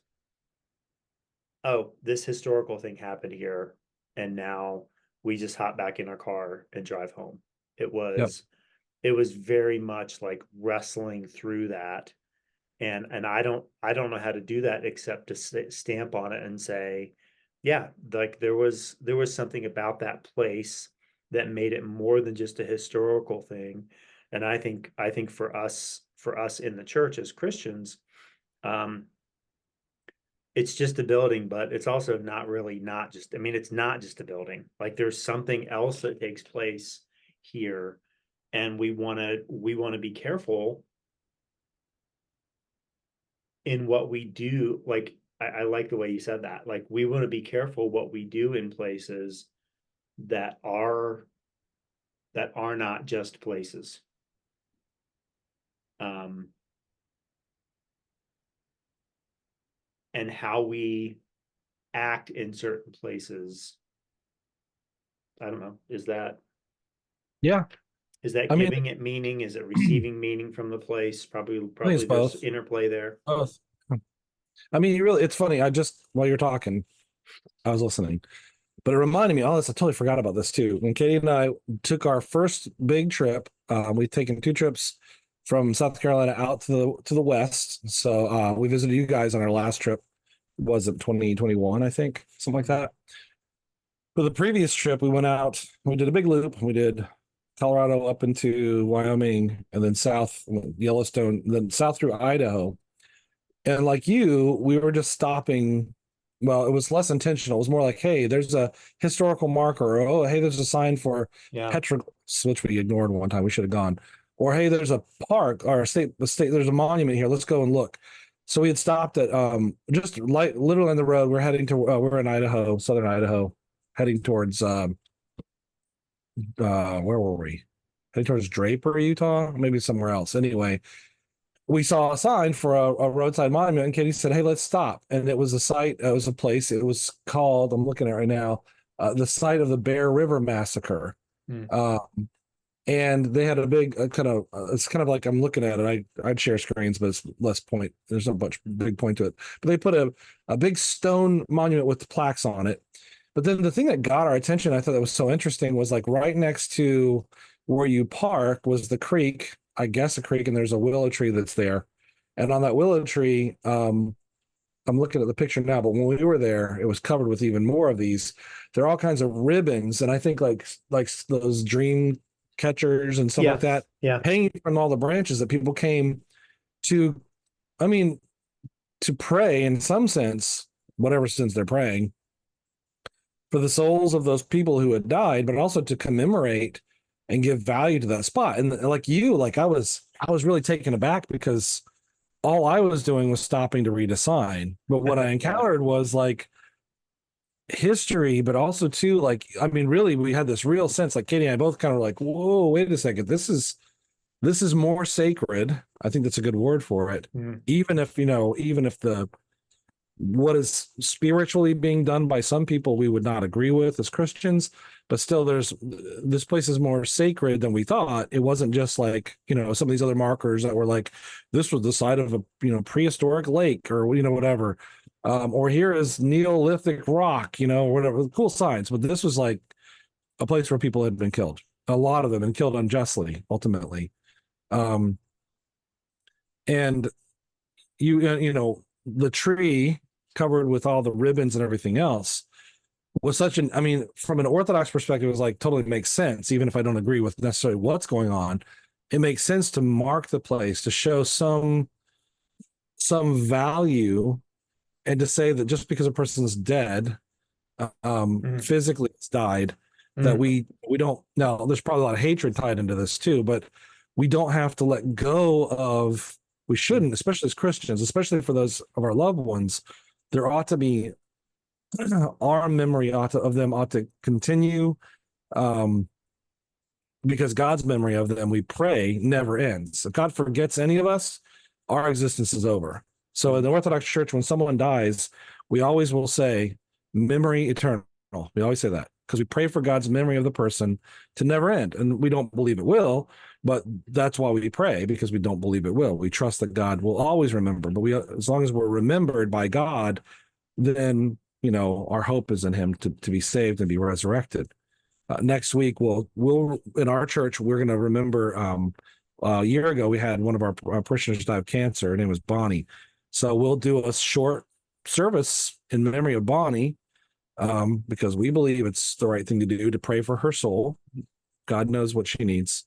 Speaker 1: oh, this historical thing happened here, and now we just hop back in our car and drive home. It
Speaker 2: Yep.
Speaker 1: was, it was very much like wrestling through that, and I don't know how to do that except to stamp on it and say, yeah, like there was something about that place that made it more than just a historical thing. And I think for us in the church as Christians, um, it's just a building, but it's also not really not just, I mean, it's not just a building. Like there's something else that takes place here, and we want to be careful in what we do. Like I like the way you said that. Like we want to be careful what we do in places that are not just places. Um, and how we act in certain places. I don't know.
Speaker 2: Yeah.
Speaker 1: Is that
Speaker 2: I mean,
Speaker 1: giving it meaning? Is it
Speaker 2: I
Speaker 1: receiving meaning from the place?
Speaker 2: think it's
Speaker 1: Probably there's
Speaker 2: both.
Speaker 1: interplay there.
Speaker 2: Both. I mean, you really, it's funny. I just, while you're talking, I was listening, but it reminded me, oh, this, I totally forgot about this too. When Katie and I took our first big trip, we've taken 2 trips from South Carolina out to the west. So we visited you guys on our last trip. Was it 2021, I think, something like that. But the previous trip, we went out, we did a big loop. We did Colorado up into Wyoming and then south Yellowstone, then south through Idaho. And like you, we were just stopping. Well, it was less intentional. It was more like, hey, there's a historical marker. Or, oh, hey, there's a sign for
Speaker 1: Yeah.
Speaker 2: petroglyphs, which we ignored one time. We should have gone. Or hey, there's a park or a state. There's a monument here. Let's go and look. So we had stopped at just like literally on the road. We're heading to we're in Idaho, southern Idaho, heading towards where were we? Heading towards Draper, Utah, maybe somewhere else. Anyway, we saw a sign for a roadside monument, and Katie said, "Hey, let's stop." And it was a site. It was a place. It was called. I'm looking at it right now. The site of the Bear River Massacre.
Speaker 1: Hmm.
Speaker 2: And they had a big kind of. It's kind of like I'm looking at it. I'd share screens, but it's less point. There's not much big point to it. But they put a big stone monument with plaques on it. But then the thing that got our attention, I thought that was so interesting, was like right next to where you park was the creek, I guess a creek, and there's a willow tree that's there. And on that willow tree, I'm looking at the picture now, but when we were there, it was covered with even more of these. There are all kinds of ribbons, and I think like those dream catchers and stuff
Speaker 1: Yeah.
Speaker 2: like that,
Speaker 1: Yeah.
Speaker 2: hanging from all the branches that people came to, I mean, to pray in some sense, whatever sense they're praying, for the souls of those people who had died, but also to commemorate and give value to that spot. And like you, like I was really taken aback because all I was doing was stopping to read a sign. But what I
Speaker 1: Yeah.
Speaker 2: encountered was like history, but also too, like, I mean, really, we had this real sense, like Katie and I both kind of like, whoa, wait a second, this is more sacred. I think that's a good word for it.
Speaker 1: Hmm.
Speaker 2: Even if, even if the what is spiritually being done by some people we would not agree with as Christians, but still this place is more sacred than we thought. It wasn't just like, some of these other markers that were like, this was the site of a, prehistoric lake or, whatever. Or here is Neolithic rock, whatever, cool signs. But this was like a place where people had been killed. A lot of them and killed unjustly, ultimately. Um, and the tree covered with all the ribbons and everything else was I mean, from an Orthodox perspective, it was like totally makes sense, even if I don't agree with necessarily what's going on. It makes sense to mark the place, to show some value, and to say that just because a person's dead,
Speaker 1: Hmm.
Speaker 2: physically it's died, that
Speaker 1: Hmm.
Speaker 2: we don't. Now there's probably a lot of hatred tied into this too, but we don't have to let go of. We shouldn't, especially as Christians, especially for those of our loved ones. There ought to be our memory of them ought to continue. Um, because God's memory of them, we pray, never ends. If God forgets any of us, our existence is over. So in the Orthodox Church, when someone dies, we always will say, memory eternal. We always say that because we pray for God's memory of the person to never end. And we don't believe it will, but that's why we pray, because we don't believe it will. We trust that God will always remember. But as long as we're remembered by God, then, our hope is in him to be saved and be resurrected. Next week, we'll in our church, we're going to remember a year ago, we had one of our parishioners die of cancer. Her name was Bonnie. So we'll do a short service in memory of Bonnie, because we believe it's the right thing to do, to pray for her soul. God knows what she needs.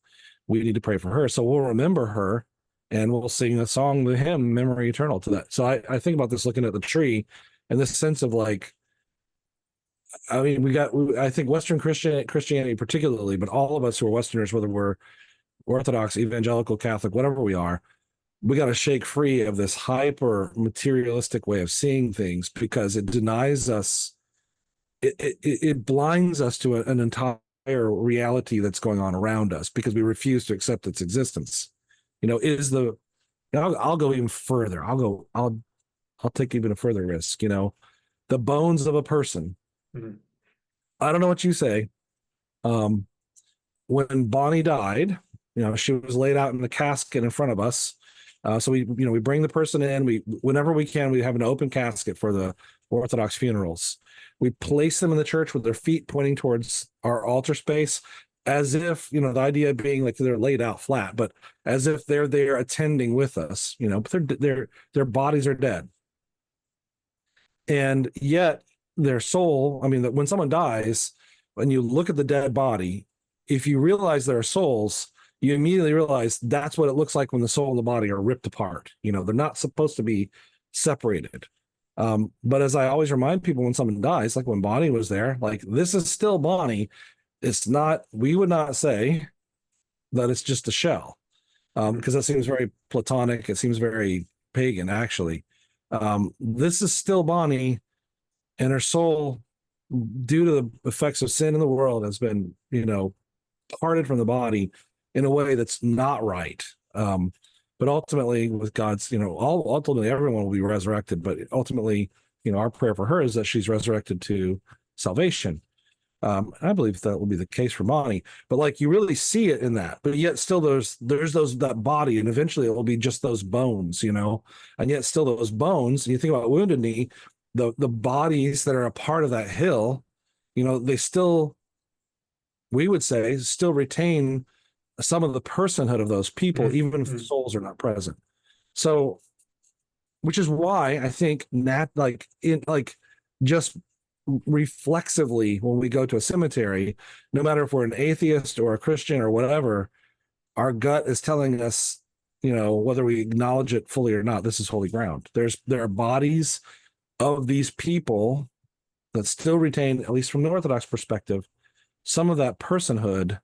Speaker 2: We need to pray for her. So we'll remember her, and we'll sing a song, the hymn, Memory Eternal, to that. So I think about this looking at the tree and this sense of like, I mean, I think Western Christianity particularly, but all of us who are Westerners, whether we're Orthodox, evangelical, Catholic, whatever we are, we got to shake free of this hyper materialistic way of seeing things, because it denies us, it blinds us to an entire reality that's going on around us, because we refuse to accept its existence. I'll go even further. I'll take even a further risk. The bones of a person.
Speaker 1: Mm-hmm.
Speaker 2: I don't know what you say. When Bonnie died, she was laid out in the casket in front of us. So we bring the person in. Whenever we can, we have an open casket for the Orthodox funerals. We place them in the church with their feet pointing towards our altar space, as if, the idea being like they're laid out flat, but as if they're there attending with us, but their bodies are dead. And yet their soul, I mean, when someone dies, when you look at the dead body, if you realize there are souls, you immediately realize that's what it looks like when the soul and the body are ripped apart. They're not supposed to be separated. But as I always remind people, when someone dies, like when Bonnie was there, like, this is still Bonnie. It's not, we would not say that it's just a shell, because that seems very Platonic. It seems very pagan, actually. This is still Bonnie, and her soul, due to the effects of sin in the world, has been, parted from the body in a way that's not right. But ultimately, with God's, ultimately everyone will be resurrected. But ultimately, our prayer for her is that she's resurrected to salvation. I believe that will be the case for Bonnie. But like, you really see it in that. But yet still there's that body, and eventually it will be just those bones, and yet still those bones. And you think about Wounded Knee, the bodies that are a part of that hill, they still, we would say, still retain some of the personhood of those people, even if the souls are not present. So, which is why I think just reflexively, when we go to a cemetery, no matter if we're an atheist or a Christian or whatever, our gut is telling us, whether we acknowledge it fully or not, this is holy ground. There are bodies of these people that still retain, at least from the Orthodox perspective, some of that personhood,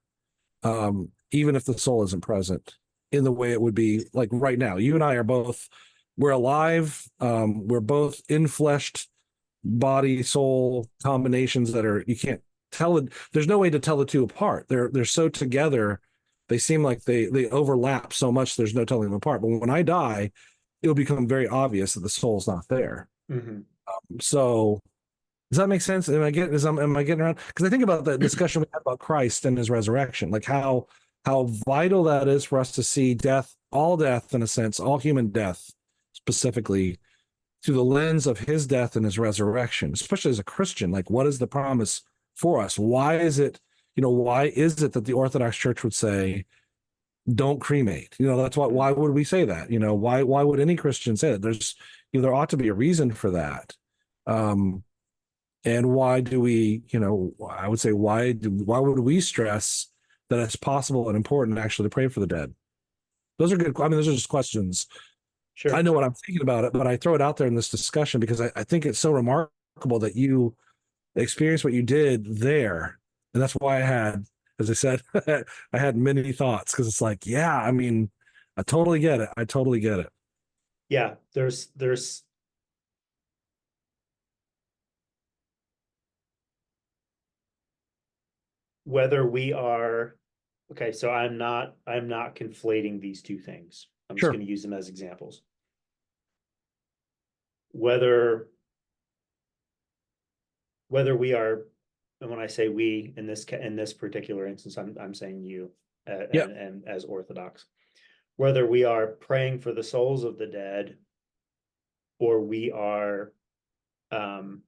Speaker 2: even if the soul isn't present in the way it would be like right now. You and I we're alive. We're both in-fleshed body soul combinations that are, you can't tell it. There's no way to tell the two apart. They're so together. They seem like they overlap so much. There's no telling them apart. But when I die, it'll become very obvious that the soul's not there.
Speaker 1: Mm-hmm.
Speaker 2: So does that make sense? Am I getting around? Because I think about the discussion we had about Christ and his resurrection, like how vital that is for us to see death, all death in a sense, all human death specifically, through the lens of his death and his resurrection, especially as a Christian. Like, what is the promise for us? Why is it that the Orthodox Church would say, don't cremate? That's why would we say that? Why would any Christian say that? There ought to be a reason for that. And why do we, I would say, why would we stress that it's possible and important actually to pray for the dead? Those are good. I mean, those are just questions.
Speaker 1: Sure.
Speaker 2: I know what I'm thinking about it, but I throw it out there in this discussion because I think it's so remarkable that you experienced what you did there. And that's why as I said, I had many thoughts, because it's like, yeah, I mean, I totally get it. I totally get it.
Speaker 1: Yeah, there's whether we are Okay, so I'm not conflating these two things. I'm just
Speaker 2: Sure.
Speaker 1: going to use them as examples. Whether we are, and when I say we in this particular instance, I'm saying you,
Speaker 2: Yep.
Speaker 1: and as Orthodox, whether we are praying for the souls of the dead, or we are, um,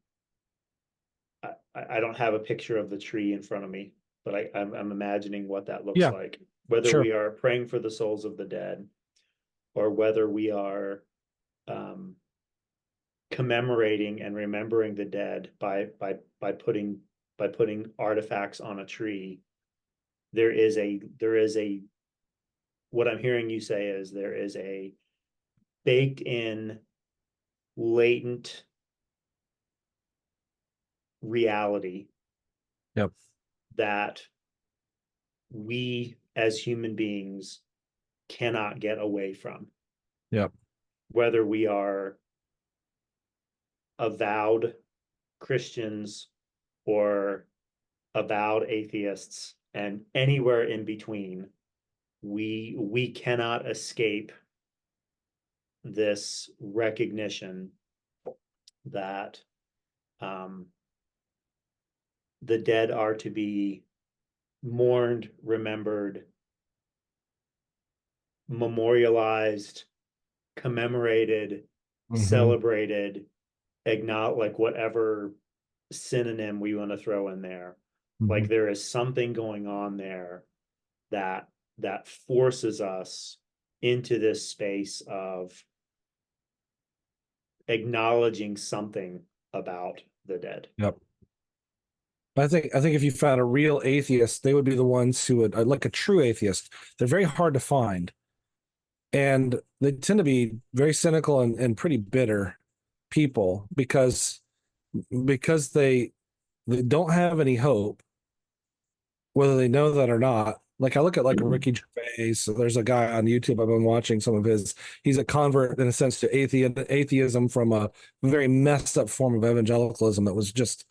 Speaker 1: I don't have a picture of the tree in front of me, but I'm imagining what that looks
Speaker 2: Yeah.
Speaker 1: like. Whether
Speaker 2: Sure.
Speaker 1: we are praying for the souls of the dead, or whether we are, um, commemorating and remembering the dead by putting artifacts on a tree, there is a what I'm hearing you say is there is a baked in latent reality
Speaker 2: Yep.
Speaker 1: that we as human beings cannot get away from,
Speaker 2: Yep.
Speaker 1: whether we are avowed Christians or avowed atheists and anywhere in between. We cannot escape this recognition that, um, the dead are to be mourned, remembered, memorialized, commemorated,
Speaker 2: Hmm.
Speaker 1: celebrated, acknowledged, like whatever synonym we want to throw in there.
Speaker 2: Hmm.
Speaker 1: Like there is something going on there that forces us into this space of acknowledging something about the dead.
Speaker 2: Yep. I think if you found a real atheist, they would be the ones who would, like a true atheist. They're very hard to find, and they tend to be very cynical and pretty bitter people because they don't have any hope, whether they know that or not. Like I look at like Ricky Gervais. So there's a guy on YouTube I've been watching some of his. He's a convert in a sense to atheism from a very messed up form of evangelicalism that was just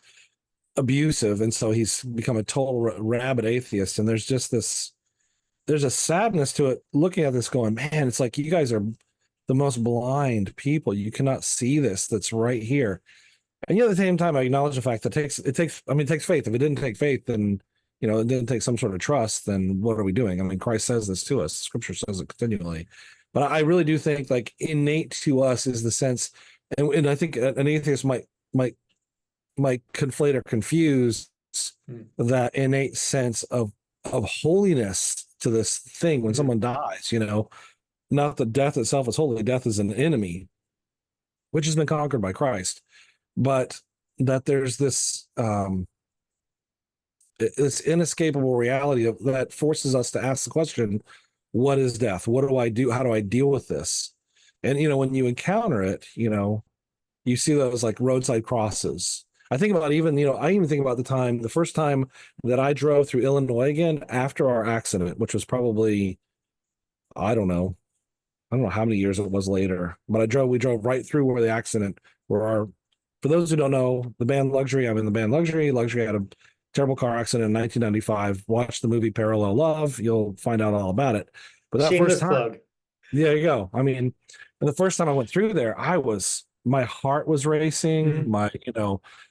Speaker 2: abusive, and so he's become a total rabid atheist. And there's a sadness to it. Looking at this, going, man, it's like you guys are the most blind people. You cannot see this that's right here. And yet at the same time, I acknowledge the fact that it takes faith. If it didn't take faith, then it didn't take some sort of trust, then what are we doing? I mean, Christ says this to us. Scripture says it continually. But I really do think like innate to us is the sense, and I think an atheist might conflate or confuse that innate sense of holiness to this thing when someone dies. Not that death itself is holy. Death is an enemy, which has been conquered by Christ, but that there's this inescapable reality that forces us to ask the question, what is death? What do I do? How do I deal with this? And when you encounter it, you see those like roadside crosses. I think about I even think about the first time that I drove through Illinois again after our accident, which was probably, I don't know, how many years it was later, but we drove right through where the accident, for those who don't know, the band Luxury, I'm in the band Luxury. Luxury had a terrible car accident in 1995. Watch the movie Parallel Love. You'll find out all about it. But that first
Speaker 1: Shameless
Speaker 2: time,
Speaker 1: plug.
Speaker 2: there you go. I mean, the first time I went through there, my heart was racing.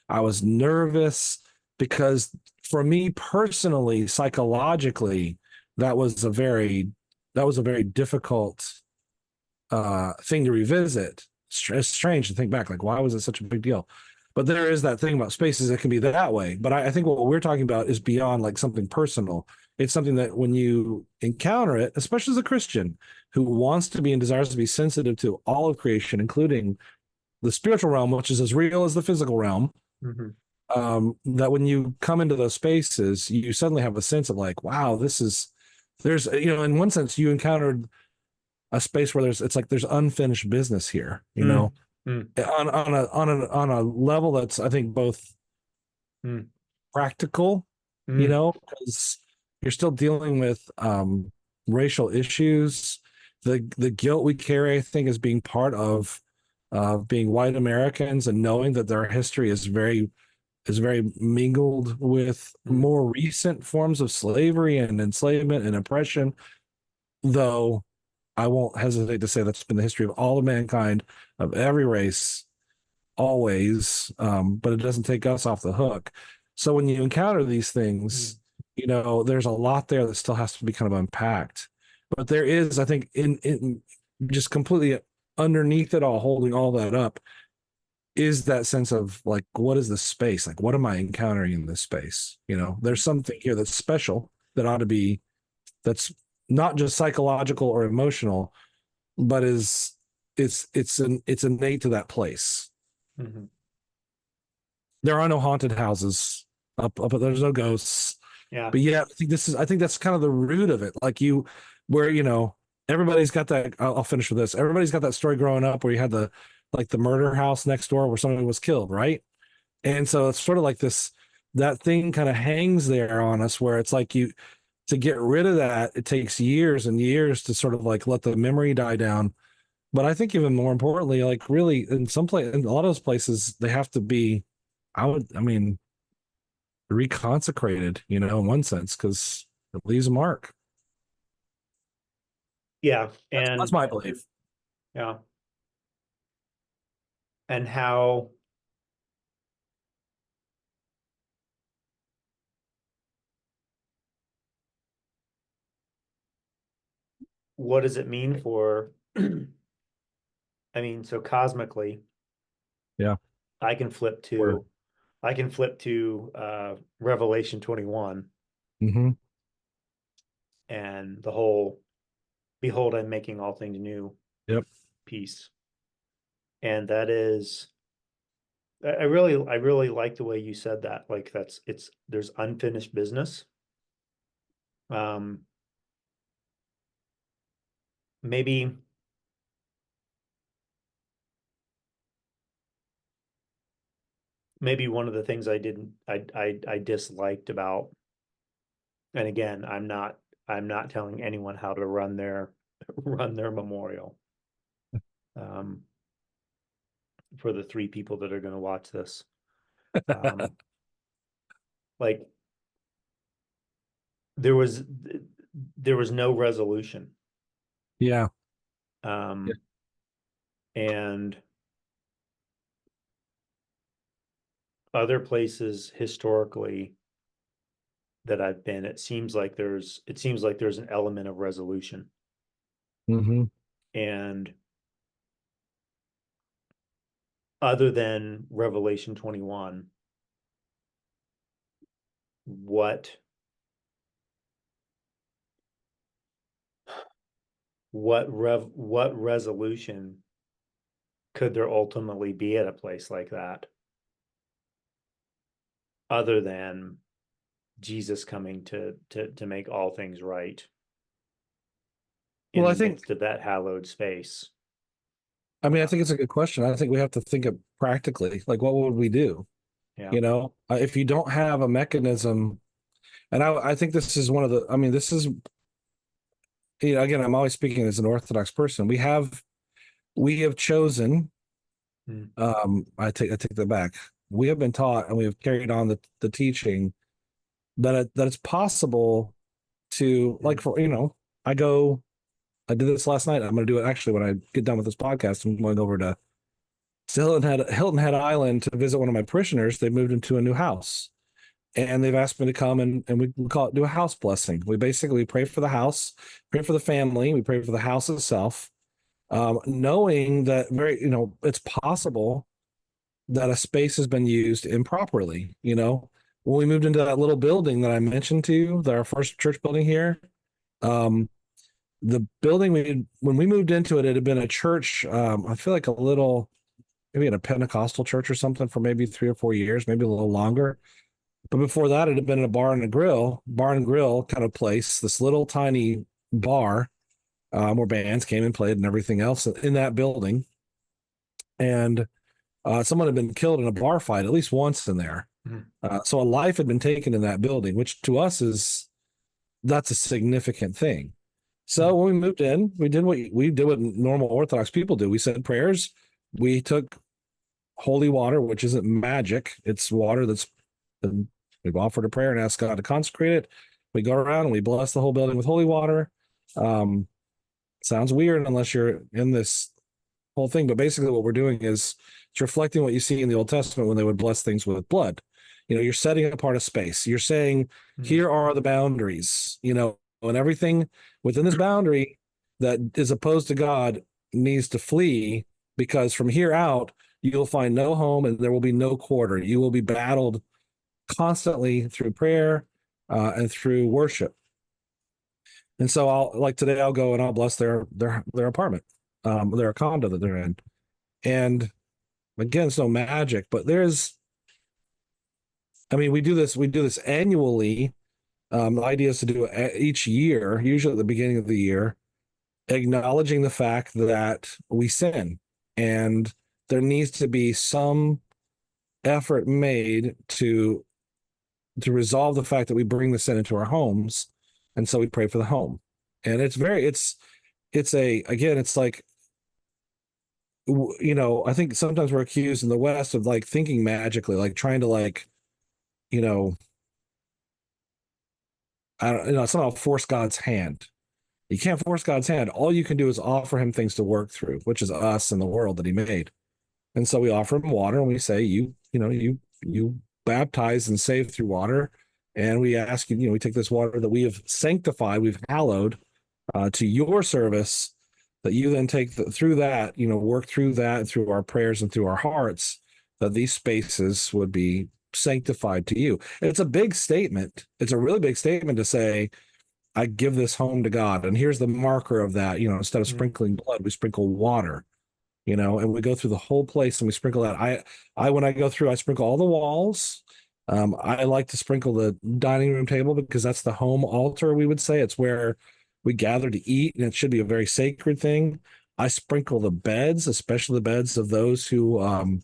Speaker 2: I was nervous because for me personally, psychologically, that was a very, difficult thing to revisit. It's strange to think back, like, why was it such a big deal? But there is that thing about spaces that can be that way. But I think what we're talking about is beyond like something personal. It's something that when you encounter it, especially as a Christian who wants to be and desires to be sensitive to all of creation, including the spiritual realm, which is as real as the physical realm, that when you come into those spaces, you suddenly have a sense of like, wow, there's, in one sense, you encountered a space where it's like there's unfinished business here, on a level that's, I think, both practical, because you're still dealing with racial issues, the guilt we carry, I think, as being part of being white Americans and knowing that their history is very is very mingled with more recent forms of slavery and enslavement and oppression, though I won't hesitate to say that's been the history of all of mankind, of every race, always. But it doesn't take us off the hook. So when you encounter these things, there's a lot there that still has to be kind of unpacked. But there is, I think, in just completely underneath it all, holding all that up, is that sense of like, what is the space? Like, what am I encountering in this space? There's something here that's special that ought to be, that's not just psychological or emotional, but it's innate to that place.
Speaker 1: Mm-hmm.
Speaker 2: There are no haunted houses up, there's no ghosts.
Speaker 1: Yeah.
Speaker 2: But yeah, I think that's kind of the root of it. Like where, everybody's got that. I'll finish with this. Everybody's got that story growing up where you had the murder house next door where somebody was killed, right? And so it's sort of like that thing kind of hangs there on us where it's like to get rid of that, it takes years and years to sort of like let the memory die down. But I think even more importantly, like really in a lot of those places, they have to be, reconsecrated, in one sense, because it leaves a mark.
Speaker 1: Yeah.
Speaker 2: That's my belief.
Speaker 1: Yeah. And how what does it mean for so cosmically,
Speaker 2: yeah,
Speaker 1: I can flip to Revelation 21
Speaker 2: mm-hmm.
Speaker 1: and the whole behold, I'm making all things new piece. And that is, I really like the way you said that. Like there's unfinished business. Maybe one of the things I disliked about, and again, I'm not telling anyone how to run their memorial. For the 3 people that are going to watch this, like there was no resolution.
Speaker 2: Yeah.
Speaker 1: And other places historically that I've been, it seems like there's an element of resolution.
Speaker 2: Mm-hmm.
Speaker 1: And other than Revelation 21, what resolution could there ultimately be at a place like that, other than Jesus coming to make all things right in the midst of that hallowed space?
Speaker 2: I think it's a good question. I think we have to think of practically, like, what would we do?
Speaker 1: Yeah.
Speaker 2: If you don't have a mechanism, and I think this is one of the, this is, again, I'm always speaking as an Orthodox person. We have chosen, I take that back. We have been taught and we have carried on the teaching that it's possible to, like, for, I did this last night. I'm going to do it actually when I get done with this podcast. I'm going over to Hilton Head Island to visit one of my parishioners. They moved into a new house, and they've asked me to come and we do a house blessing. We basically pray for the house, pray for the family, we pray for the house itself, knowing that it's possible that a space has been used improperly. When we moved into that little building that I mentioned to you, our first church building here, the building when we moved into it, it had been a church. I feel like maybe in a Pentecostal church or something for maybe 3 or 4 years, maybe a little longer. But before that, it had been a bar and grill kind of place, this little tiny bar where bands came and played and everything else in that building. And someone had been killed in a bar fight at least once in there. Mm-hmm. So a life had been taken in that building, which to us that's a significant thing. So when we moved in, we did what normal Orthodox people do. We said prayers. We took holy water, which isn't magic. It's water that's and we've offered a prayer and asked God to consecrate it. We go around and we bless the whole building with holy water. Sounds weird unless you're in this whole thing, but basically what we're doing is it's reflecting what you see in the Old Testament when they would bless things with blood. You're setting apart a space. You're saying, here are the boundaries, and everything within this boundary that is opposed to God needs to flee, because from here out, you'll find no home and there will be no quarter. You will be battled constantly through prayer and through worship. And so I'll go and I'll bless their apartment, their condo that they're in. And again, it's no magic, but we do this annually. The idea is to do it each year, usually at the beginning of the year, acknowledging the fact that we sin, and there needs to be some effort made to resolve the fact that we bring the sin into our homes. And so we pray for the home. And it's like, I think sometimes we're accused in the West of like thinking magically, like trying to somehow force God's hand. You can't force God's hand. All you can do is offer him things to work through, which is us and the world that he made. And so we offer him water and we say, you baptize and save through water. And we ask you, we take this water that we have sanctified, we've hallowed to your service, that you then take through that, work through that, through our prayers and through our hearts, that these spaces would be sanctified to you. And it's a big statement. It's a really big statement to say, I give this home to God. And here's the marker of that. Instead of sprinkling blood, we sprinkle water, and we go through the whole place and we sprinkle that. When I go through, I sprinkle all the walls. I like to sprinkle the dining room table because that's the home altar, we would say. It's where we gather to eat, and it should be a very sacred thing. I sprinkle the beds, especially the beds of those who,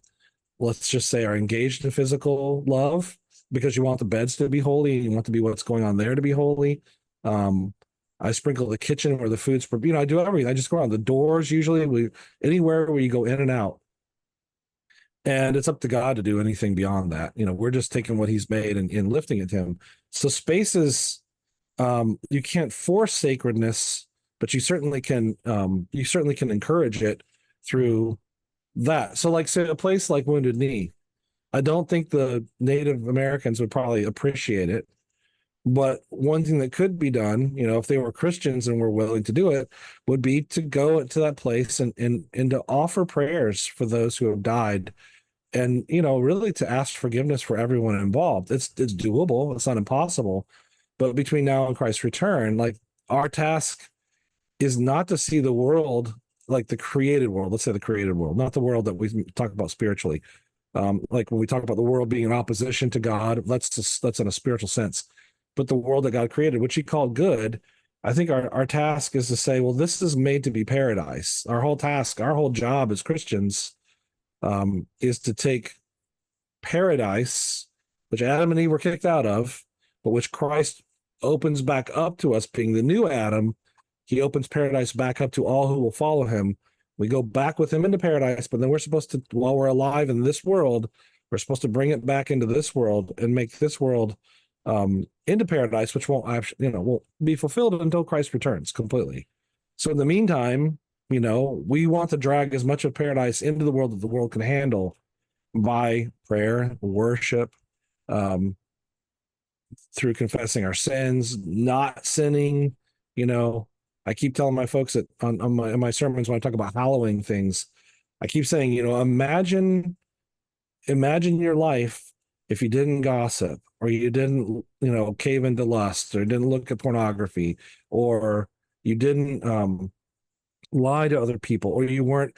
Speaker 2: let's just say, are engaged in physical love, because you want the beds to be holy and you want to be what's going on there to be holy. I sprinkle the kitchen where the food's, I do everything. I just go around the doors, usually anywhere where you go in and out. And it's up to God to do anything beyond that. We're just taking what he's made and lifting it to him. So spaces, you can't force sacredness, but you certainly can encourage it through that. So like, say, a place like Wounded Knee, I don't think the Native Americans would probably appreciate it. But one thing that could be done, if they were Christians and were willing to do it, would be to go to that place and to offer prayers for those who have died, and really to ask forgiveness for everyone involved. It's doable. It's not impossible. But between now and Christ's return, like, our task is not to see the world like the created world. Let's say the created world, not the world that we talk about spiritually. Like when we talk about the world being in opposition to God, that's in a spiritual sense. But the world that God created, which he called good, I think our task is to say, well, this is made to be paradise. Our whole task, our whole job as Christians, is to take paradise, which Adam and Eve were kicked out of, but which Christ opens back up to us, being the new Adam. He opens paradise back up to all who will follow him. We go back with him into paradise, but then we're supposed to, while we're alive in this world, we're supposed to bring it back into this world and make this world into paradise, which won't actually, won't be fulfilled until Christ returns completely. So in the meantime, we want to drag as much of paradise into the world that the world can handle by prayer, worship, through confessing our sins, not sinning. I keep telling my folks that on my sermons, when I talk about hallowing things, I keep saying, imagine your life if you didn't gossip, or you didn't, cave into lust, or didn't look at pornography, or you didn't lie to other people, or you weren't,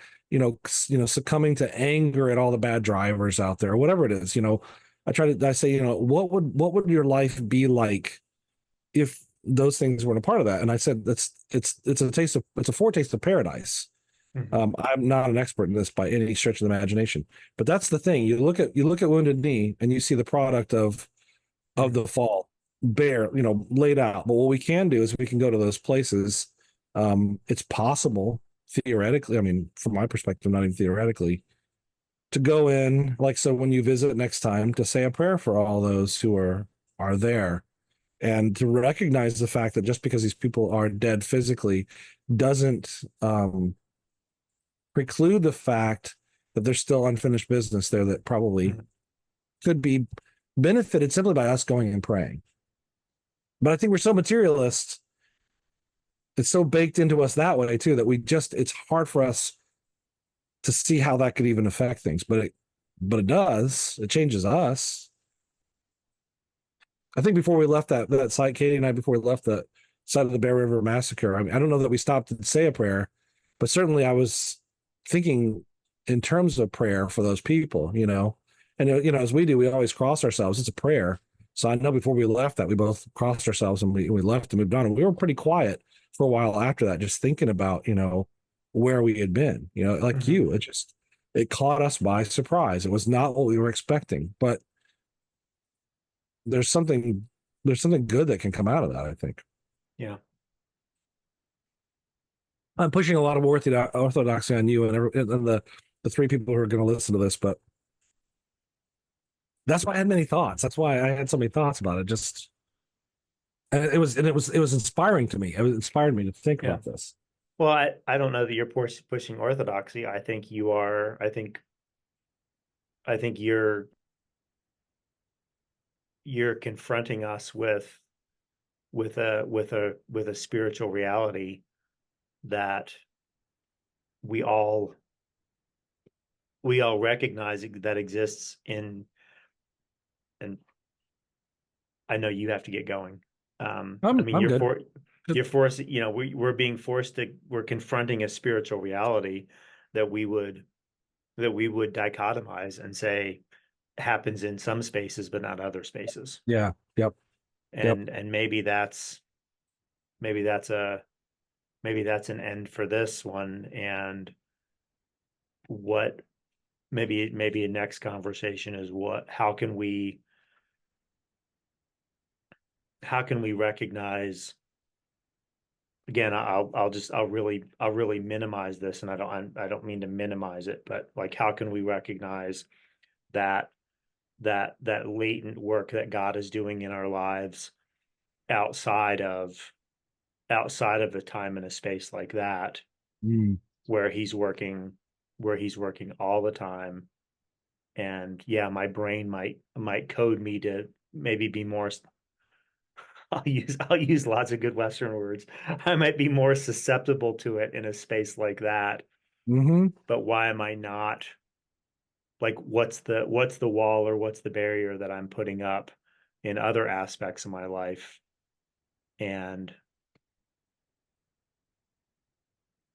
Speaker 2: succumbing to anger at all the bad drivers out there, or whatever it is. I say, what would your life be like if those things weren't a part of that? And I said, it's a foretaste of paradise.
Speaker 1: Mm-hmm.
Speaker 2: I'm not an expert in this by any stretch of the imagination, but that's the thing. You look at Wounded Knee and you see the product of the fall, bare, laid out. But what we can do is we can go to those places. It's possible, theoretically, from my perspective, not even theoretically, to go in, like, so when you visit next time, to say a prayer for all those who are there, and to recognize the fact that just because these people are dead physically doesn't preclude the fact that there's still unfinished business there that probably
Speaker 1: Mhm.
Speaker 2: could be benefited simply by us going and praying. But I think we're so materialist, it's so baked into us that way too, that it's hard for us to see how that could even affect things. But it does. It changes us. I think before we left that site, Katie and I, before we left the site of the Bear River Massacre, I mean, I don't know that we stopped to say a prayer, but certainly I was thinking in terms of prayer for those people, and as we do, we always cross ourselves. It's a prayer. So I know before we left that we both crossed ourselves and we left and moved on. And we were pretty quiet for a while after that, just thinking about, where we had been, like
Speaker 1: Mhm.
Speaker 2: it caught us by surprise. It was not what we were expecting, but there's something there's something good that can come out of that, I think.
Speaker 1: Yeah.
Speaker 2: I'm pushing a lot of orthodoxy on you and the three people who are going to listen to this, but that's why I had many thoughts. That's why I had so many thoughts about it. Just and it was inspiring to me. It inspired me to think
Speaker 1: Yeah.
Speaker 2: about this.
Speaker 1: Well, I don't know that you're pushing orthodoxy. I think you are. I think you're confronting us with a spiritual reality that we all we all recognize that exists in. And I know you have to get going. I mean,
Speaker 2: I'm good.
Speaker 1: you're forced, we're confronting a spiritual reality that we would dichotomize and say happens in some spaces but not other spaces.
Speaker 2: Yeah. Yep. Yep.
Speaker 1: And maybe that's a maybe that's an end for this one. And what maybe a next conversation is how can we recognize, again, I'll really minimize this, and I don't mean to minimize it, but like, how can we recognize that that latent work that God is doing in our lives outside of a time and a space like that,
Speaker 2: Mm.
Speaker 1: where he's working all the time. And yeah, my brain might code me to maybe be more. I'll use lots of good Western words. I might be more susceptible to it in a space like that,
Speaker 2: Hmm.
Speaker 1: but why am I not? Like, what's the wall, or what's the barrier that I'm putting up in other aspects of my life? And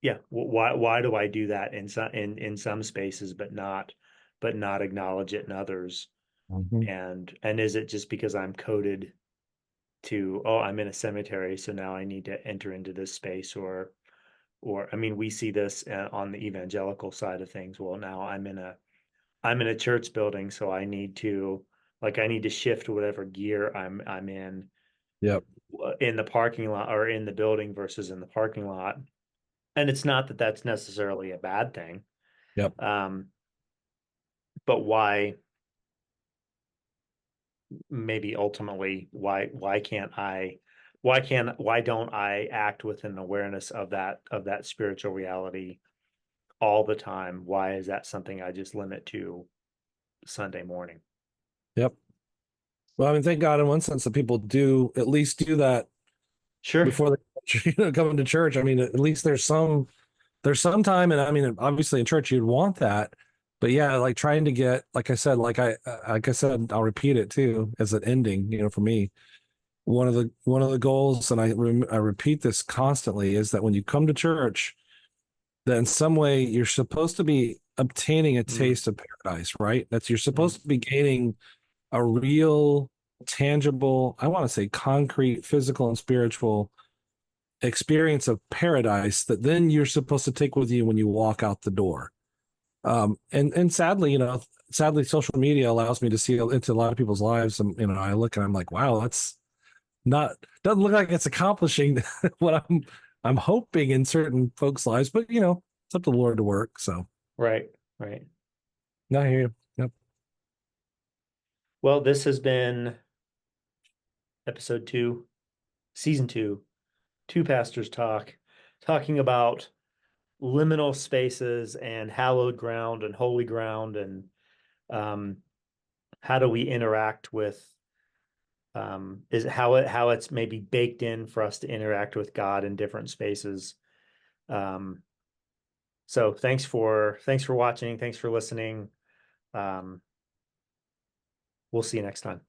Speaker 1: yeah, why do I do that in some spaces, but not acknowledge it in others?
Speaker 2: Hmm.
Speaker 1: And is it just because I'm coded to, oh, I'm in a cemetery, so now I need to enter into this space? Or I mean, we see this on the evangelical side of things. Well, now I'm in a church building, so I need to shift whatever gear I'm
Speaker 2: Yep.
Speaker 1: in the parking lot, or in the building versus in the parking lot. And it's not that that's necessarily a bad thing.
Speaker 2: Yep.
Speaker 1: Um, but maybe ultimately, why don't I act with an awareness of that spiritual reality all the time? Why is that something I just limit to Sunday morning?
Speaker 2: Yep. Well, I mean, thank God in one sense that people do at least do that
Speaker 1: Sure.
Speaker 2: before they come to church. I mean, at least there's some time, and I mean, obviously in church you'd want that, but yeah, like trying to get, like I said, I'll repeat it too as an ending. For me, one of the goals, and I repeat this constantly, is that when you come to church, that in some way you're supposed to be obtaining a
Speaker 1: Mm,
Speaker 2: taste of paradise, right? You're
Speaker 1: mm,
Speaker 2: supposed to be gaining a real, tangible, I want to say concrete, physical, and spiritual experience of paradise that then you're supposed to take with you when you walk out the door. And sadly, social media allows me to see into a lot of people's lives. And I look and I'm like, wow, that's not doesn't look like it's accomplishing what I'm hoping in certain folks' lives. But it's up to the Lord to work. So
Speaker 1: right, right.
Speaker 2: No, I hear you. Yep.
Speaker 1: Well, this has been episode 2, season 2, Two Pastors Talk, talking about liminal spaces and hallowed ground and holy ground, and um, how do we interact with is how it's maybe baked in for us to interact with God in different spaces. Um, so thanks for watching. Thanks for listening. Um, we'll see you next time.